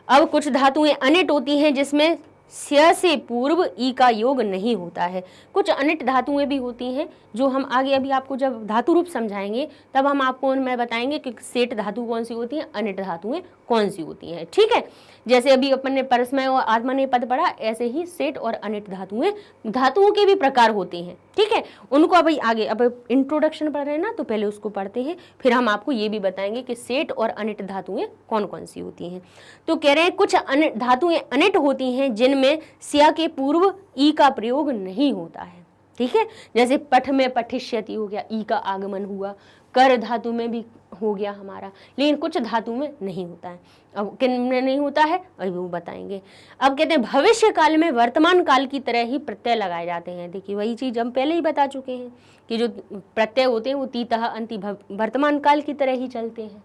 अब कुछ धातुएं अनिट होती हैं जिसमें स्य से पूर्व ई का योग नहीं होता है। कुछ अनिट धातुएं भी होती हैं जो हम आगे अभी आपको जब धातु रूप समझाएंगे तब हम आपको उनमें बताएंगे कि सेठ धातु कौन सी होती है, अनिट धातुएं कौन सी होती हैं, ठीक है। जैसे अभी अपन ने परस्मय और आत्मनेय पद पढ़ा, ऐसे ही सेठ और अनिट धातुएं, धातुओं के भी प्रकार होते हैं, ठीक है। उनको अभी आगे, अब इंट्रोडक्शन पढ़ रहे हैं ना, तो पहले उसको पढ़ते हैं, फिर हम आपको ये भी बताएंगे कि सेठ और अनिट धातुएं कौन कौन सी होती हैं। तो कह रहे हैं कुछ धातुएं अनिट होती हैं जिनमें स्या के पूर्व ई का प्रयोग नहीं होता है, ठीक है। जैसे पठ में पठिष्यति हो गया, ई का आगमन हुआ। कर धातु में भी हो गया हमारा, लेकिन कुछ धातु में नहीं होता है। अब किन में नहीं होता है अभी वो बताएंगे। अब कहते हैं भविष्य काल में वर्तमान काल की तरह ही प्रत्यय लगाए जाते हैं। देखिए वही चीज हम पहले ही बता चुके हैं कि जो प्रत्यय होते हैं वो तीतः अंति वर्तमान काल की तरह ही चलते हैं,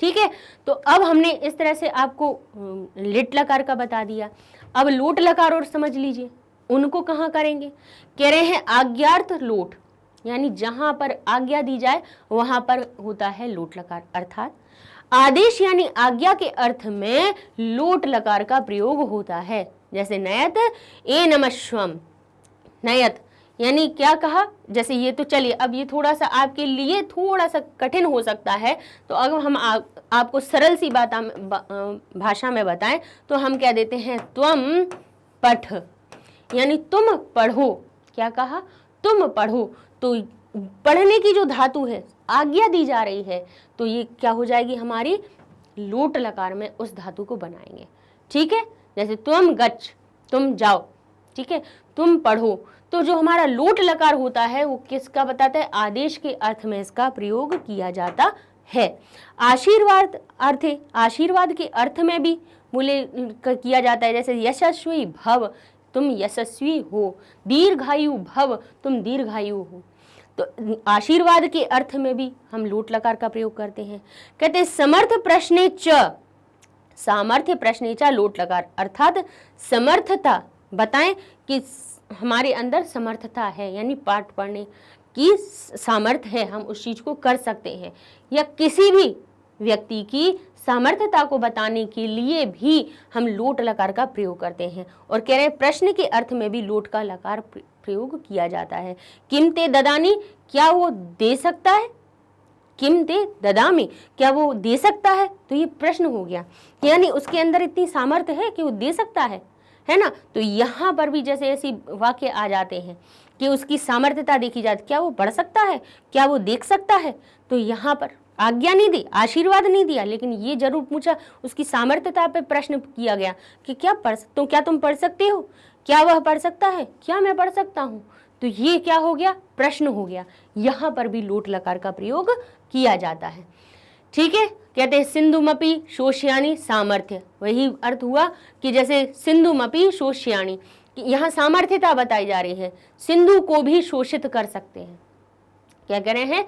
ठीक है। तो अब हमने इस तरह से आपको लिट लकार का बता दिया। अब लोट लकार और समझ लीजिए, उनको कहाँ करेंगे, कह रहे हैं आज्ञार्थ लोट, यानी जहां पर आज्ञा दी जाए वहां पर होता है लोट लकार, अर्थात आदेश यानी आज्ञा के अर्थ में लोट लकार का प्रयोग होता है। जैसे नयत ए नमस्वम, नयत यानी क्या कहा, जैसे ये तो चलिए अब ये थोड़ा सा आपके लिए थोड़ा सा कठिन हो सकता है, तो अगर हम आपको सरल सी भाषा में बताएं तो हम क्या देते हैं, त्वम पठ, यानी तुम पढ़ो। क्या कहा, तुम पढ़ो। तो पढ़ने की जो धातु है, आज्ञा दी जा रही है, तो ये क्या हो जाएगी हमारी, लोट लकार में उस धातु को बनाएंगे। ठीक है, जैसे तुम गच्छ, तुम जाओ, ठीक है, तुम पढ़ो। तो जो हमारा लोट लकार होता है वो किसका बताता है, आदेश के अर्थ में इसका प्रयोग किया जाता है। आशीर्वाद अर्थ, आशीर्वाद के अर्थ में भी बोले किया जाता है, जैसे यशस्वी भव, तुम यशस्वी हो, दीर्घायु भव, तुम दीर्घायु हो। तो आशीर्वाद के अर्थ में भी हम लोट लकार का प्रयोग करते हैं। कहते हैं समर्थ प्रश्ने च, सामर्थ्य प्रश्ने च लोट लकार, अर्थात समर्थता बताएं कि हमारे अंदर समर्थता है, यानी पाठ पढ़ने की सामर्थ्य है, हम उस चीज को कर सकते हैं, या किसी भी व्यक्ति की सामर्थ्यता को बताने के लिए भी हम लोट लकार का प्रयोग करते हैं। और कह रहे हैं प्रश्न के अर्थ में भी लोट का लकार प्रयोग किया जाता है। किम ते ददानी, क्या वो दे सकता है, किम ते ददामी, क्या वो दे सकता है, तो ये प्रश्न हो गया, यानी उसके अंदर इतनी सामर्थ्य है कि वो दे सकता है ना। तो यहाँ पर भी जैसे ऐसी वाक्य आ जाते हैं कि उसकी सामर्थ्यता देखी जाती, क्या वो पढ़ सकता है, क्या वो देख सकता है। तो यहाँ पर आज्ञा नहीं दी, आशीर्वाद नहीं दिया, लेकिन ये जरूर पूछा, उसकी सामर्थ्यता पे प्रश्न किया गया कि क्या पढ़ सकते हो, क्या तुम पढ़ सकते हो, क्या वह पढ़ सकता है, क्या मैं पढ़ सकता हूँ। तो ये क्या हो गया, प्रश्न हो गया। यहाँ पर भी लोट लकार का प्रयोग किया जाता है। ठीक है, कहते हैं सिंधुमपि शोष्याणी सामर्थ्य, वही अर्थ हुआ कि जैसे सिंधुमपि शोष्याणी, यहाँ सामर्थ्यता बताई जा रही है, सिंधु को भी शोषित कर सकते हैं। क्या कह रहे हैं,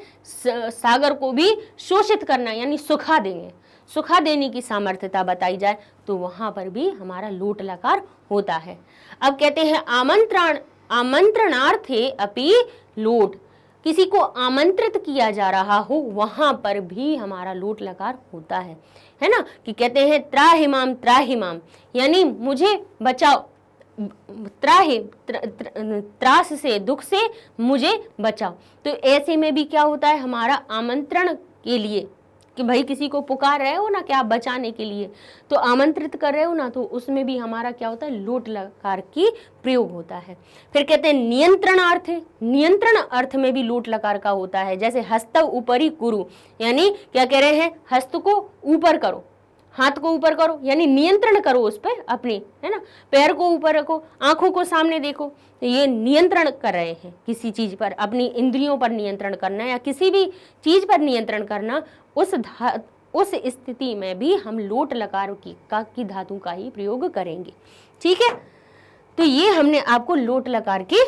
सागर को भी शोषित करना, यानी सुखा देंगे, सुखा देने की सामर्थ्यता बताई जाए तो वहां पर भी हमारा लोट लकार होता है। अब कहते हैं आमंत्रण, आमंत्रणार्थे अपि लोट, किसी को आमंत्रित किया जा रहा हो वहां पर भी हमारा लोट लकार होता है ना। कि कहते हैं त्राहिमाम, त्राहिमाम यानी मुझे बचाओ, त्राहि त्रास से, दुख से मुझे बचाओ। तो ऐसे में भी क्या होता है, हमारा आमंत्रण के लिए कि भाई किसी को पुकार रहे हो ना क्या आप बचाने के लिए, तो आमंत्रित कर रहे हो ना, तो उसमें भी हमारा क्या होता है, लोट लकार की प्रयोग होता है। फिर कहते हैं नियंत्रणार्थ, नियंत्रण अर्थ में भी लोट लकार का होता है। जैसे हस्तव ऊपरी कुरु, यानी क्या कह रहे हैं, हस्त को ऊपर करो, हाथ को ऊपर करो, यानी नियंत्रण करो उस पर अपनी, है ना, पैर को ऊपर रखो, आंखों को सामने देखो। तो ये नियंत्रण कर रहे हैं किसी चीज पर, अपनी इंद्रियों पर नियंत्रण करना या किसी भी चीज पर नियंत्रण करना, उस स्थिति में भी हम लोट लकार की धातु का ही प्रयोग करेंगे। ठीक है, तो ये हमने आपको लोट लकार के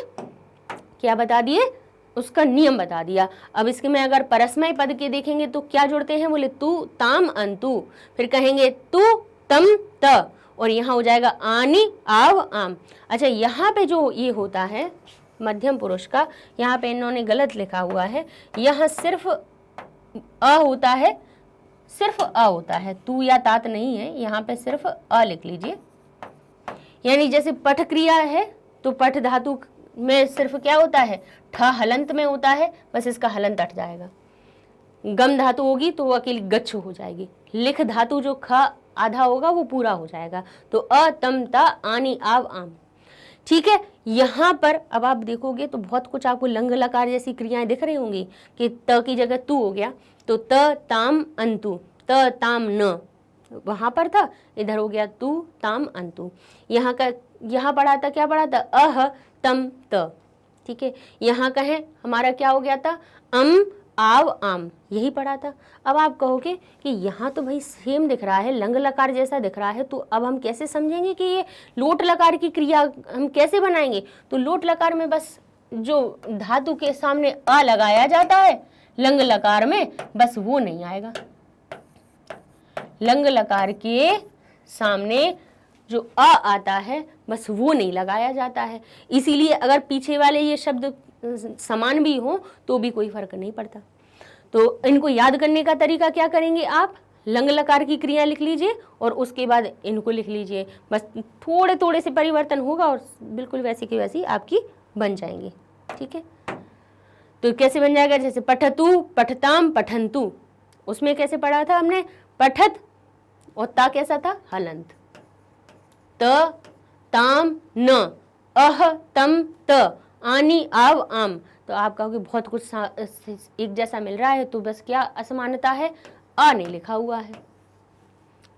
क्या बता दिए, उसका नियम बता दिया। अब इसके में अगर परस्मय पद के देखेंगे तो क्या जुड़ते हैं, बोले तू ताम अंतु, फिर कहेंगे तू तम त, और यहाँ हो जाएगा आनी आव आम। अच्छा, यहाँ पे जो ये होता है मध्यम पुरुष का, यहाँ पे इन्होंने गलत लिखा हुआ है, यहाँ सिर्फ अ होता है, सिर्फ अ होता है, तू या तात नहीं है, यहाँ पे सिर्फ अ लिख लीजिए। यानी जैसे पठ क्रिया है तो पठ धातु में सिर्फ क्या होता है, ठ हलंत में होता है, बस इसका हलंत हट जाएगा। गम धातु होगी तो वो अकेली गच्छ हो जाएगी। लिख धातु जो ख आधा होगा वो पूरा हो जाएगा। तो अ तम ता आनी आव आम। ठीक है, यहाँ पर अब आप देखोगे तो बहुत कुछ आपको लंग लकार जैसी क्रियाएं दिख रही होंगी कि त की जगह तू हो गया, तो त ताम अंतु, त ताम न वहां पर था, इधर हो गया तू ताम अंतु। यहाँ का यहाँ पढ़ा था, क्या पढ़ा था, अह तम त। ठीक है, यहाँ का है हमारा क्या हो गया था, अम आव आम, यही पढ़ा था। अब आप कहोगे कि यहाँ तो भाई सेम दिख रहा है, लंग लकार जैसा दिख रहा है, तो अब हम कैसे समझेंगे कि ये लोट लकार की क्रिया हम कैसे बनाएंगे। तो लोट लकार में बस जो धातु के सामने अ लगाया जाता है, लंग लकार में बस वो नहीं आएगा। लंग लकार के सामने जो अ आता है बस वो नहीं लगाया जाता है। इसीलिए अगर पीछे वाले ये शब्द समान भी हो तो भी कोई फर्क नहीं पड़ता। तो इनको याद करने का तरीका क्या करेंगे आप, लंग लकार की क्रिया लिख लीजिए और उसके बाद इनको लिख लीजिए, बस थोड़े थोड़े से परिवर्तन होगा और बिल्कुल वैसी की वैसी आपकी बन जाएंगी। ठीक है, तो कैसे बन जाएगा, जैसे पठतु, पठताम, पठंतु, उसमें कैसे पढ़ा था हमने, पठत और ता कैसा था, हलंत, त ताम न, अह तम त, आनी आव आम। तो आप कहोगे बहुत कुछ एक जैसा मिल रहा है, तो बस क्या असमानता है, आ नहीं लिखा हुआ है।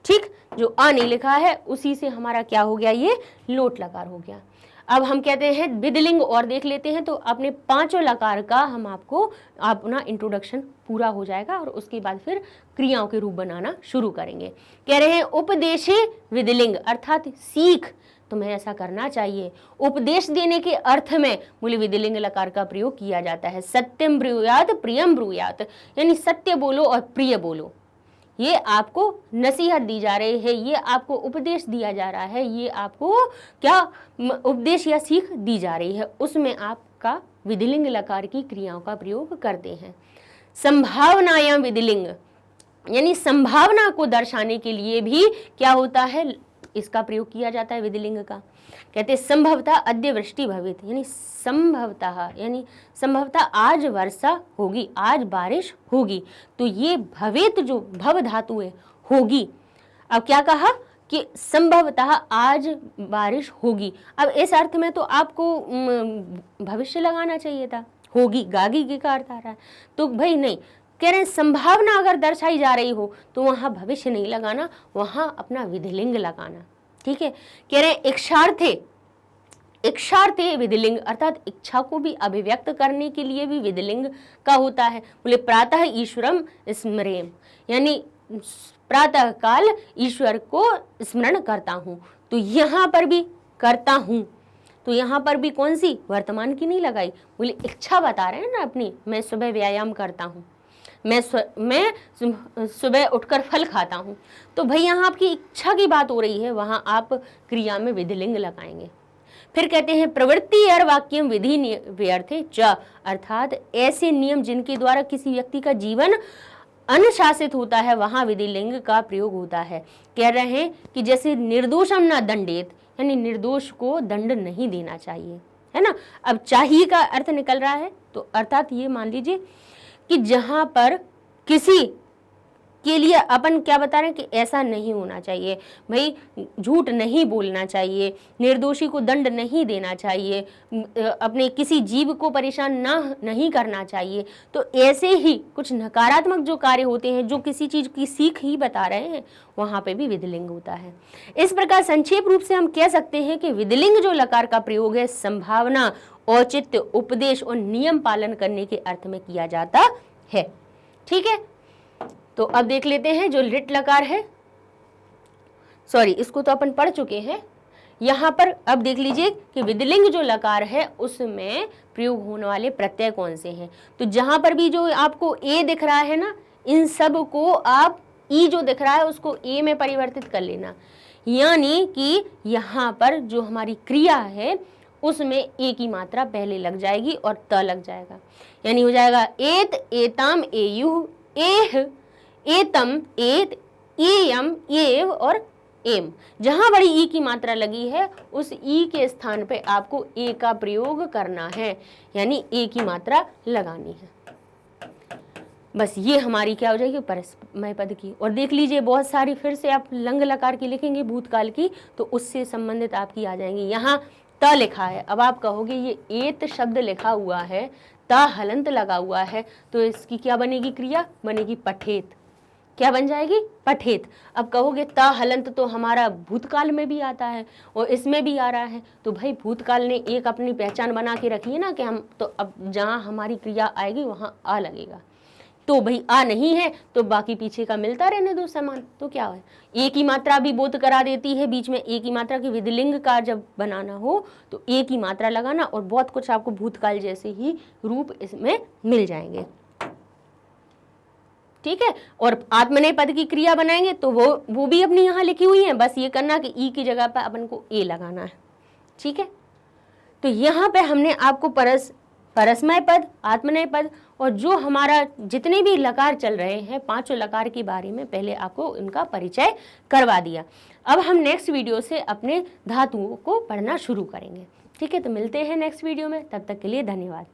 ठीक, जो आ नहीं लिखा है उसी से हमारा क्या हो गया, ये लोट लकार हो गया। अब हम कहते हैं विधिलिंग और देख लेते हैं। तो अपने पांचों लकार का हम आपको अपना इंट्रोडक्शन पूरा हो जाएगा और उसके बाद फिर क्रियाओं के रूप बनाना शुरू करेंगे। कह रहे हैं उपदेशे विधिलिंग, अर्थात सीख, तुम्हें ऐसा करना चाहिए। उपदेश देने के अर्थ में मूल विधिलिंग लकार का प्रयोग किया जाता है। सत्यम ब्रूयात प्रियम ब्रूयात, यानी सत्य बोलो और प्रिय बोलो। ये आपको नसीहत दी जा रही है, ये आपको उपदेश दिया जा रहा है, ये आपको क्या उपदेश या सीख दी जा रही है, उसमें आपका विधिलिंग लकार की क्रियाओं का प्रयोग करते हैं। संभावनायाम विधिलिंग, यानी संभावना को दर्शाने के लिए भी क्या होता है, इसका प्रयोग किया जाता है विधिलिंग का। कहते संभवतः अद्य वृष्टि भवेत्, यानी संभवतः आज वर्षा होगी, आज बारिश होगी। तो ये भवेत् जो भव धातु है, होगी। अब क्या कहा कि संभवतः आज बारिश होगी। अब इस अर्थ में तो आपको भविष्य लगाना चाहिए था, होगी गागी का अर्थ आ रहा है, तो भाई नहीं, कह रहे हैं संभावना अगर दर्शाई जा रही हो तो वहां भविष्य नहीं लगाना, वहां अपना विधिलिंग लगाना। ठीक है, कह रहे हैं इक्षार्थे विधिलिंग, अर्थात इच्छा को भी अभिव्यक्त करने के लिए भी विधिलिंग का होता है। बोले प्रातः ईश्वरम स्मरेम, यानी प्रातः काल ईश्वर को स्मरण करता हूँ। तो यहाँ पर भी करता हूँ, तो यहाँ पर भी कौन सी, वर्तमान की नहीं लगाई। बोले इच्छा बता रहे हैं ना अपनी, मैं सुबह व्यायाम करता हूँ, मैं सुबह उठकर फल खाता हूँ। तो भाई यहाँ आपकी इच्छा की बात हो रही है, वहाँ आप क्रिया में विधिलिंग लगाएंगे। फिर कहते हैं प्रवृत्ति और वाक्यम विधि व्यर्थे च, अर्थात ऐसे नियम जिनके द्वारा किसी व्यक्ति का जीवन अनुशासित होता है, वहां विधिलिंग का प्रयोग होता है। कह रहे हैं कि जैसे निर्दोषम न दंडेत, यानी निर्दोष को दंड नहीं देना चाहिए, है ना। अब चाहिए का अर्थ निकल रहा है, तो अर्थात ये मान लीजिए कि जहां पर किसी के लिए अपन क्या बता रहे हैं कि ऐसा नहीं होना चाहिए, भाई झूठ नहीं बोलना चाहिए, निर्दोषी को दंड नहीं देना चाहिए, अपने किसी जीव को परेशान नहीं करना चाहिए। तो ऐसे ही कुछ नकारात्मक जो कार्य होते हैं, जो किसी चीज की सीख ही बता रहे हैं, वहां पे भी विधिलिंग होता है। इस प्रकार संक्षेप रूप से हम कह सकते हैं कि विधिलिंग जो लकार का प्रयोग है, संभावना, औचित्य, उपदेश और नियम पालन करने के अर्थ में किया जाता है। ठीक है, तो अब देख लेते हैं जो लिट लकार है, सॉरी इसको तो अपन पढ़ चुके हैं। यहाँ पर अब देख लीजिए कि विधिलिंग जो लकार है उसमें प्रयोग होने वाले प्रत्यय कौन से हैं। तो जहां पर भी जो आपको ए दिख रहा है ना, इन सब को आप ई जो दिख रहा है उसको ए में परिवर्तित कर लेना, यानी कि यहाँ पर जो हमारी क्रिया है उसमें ए की मात्रा पहले लग जाएगी और त लग जाएगा, यानी हो जाएगा एत, एताम, एयुः, एह, एतम, एत, एयम, एव और एम। जहां बड़ी ई की मात्रा लगी है उस ई के स्थान पे आपको ए का प्रयोग करना है, यानी ए की मात्रा लगानी है। बस ये हमारी क्या हो जाएगी, परस्मय पद की। और देख लीजिए बहुत सारी फिर से आप लंग लकार की लिखेंगे भूतकाल की, तो उससे संबंधित आपकी आ जाएंगी। यहाँ त लिखा है, अब आप कहोगे ये एत शब्द लिखा हुआ है, ता हलंत लगा हुआ है, तो इसकी क्या बनेगी, क्रिया बनेगी पठेत। क्या बन जाएगी, पठेत। अब कहोगे ता हलंत तो हमारा भूतकाल में भी आता है और इसमें भी आ रहा है, तो भाई भूतकाल ने एक अपनी पहचान बना के रखी है ना कि हम तो अब जहाँ हमारी क्रिया आएगी वहाँ आ लगेगा। तो भाई आ नहीं है तो बाकी पीछे का मिलता रहने दो समान, तो क्या है, ए की मात्रा भी बोध करा देती है। बीच में ए की मात्रा की विधिलिंग का जब बनाना हो तो ए की मात्रा लगाना, और बहुत कुछ आपको भूतकाल जैसे ही रूप इसमें मिल जाएंगे। ठीक है। और आत्मनेय पद की क्रिया बनाएंगे तो वो भी अपनी यहाँ लिखी हुई है, बस ये करना कि ई की जगह पर अपन को ए लगाना है। ठीक है, तो यहाँ पे हमने आपको परस्मय पद, आत्मनेय पद और जो हमारा जितने भी लकार चल रहे हैं 5 लकार के बारे में पहले आपको इनका परिचय करवा दिया। अब हम नेक्स्ट वीडियो से अपने धातुओं को पढ़ना शुरू करेंगे। ठीक है, तो मिलते हैं नेक्स्ट वीडियो में, तब तक के लिए धन्यवाद।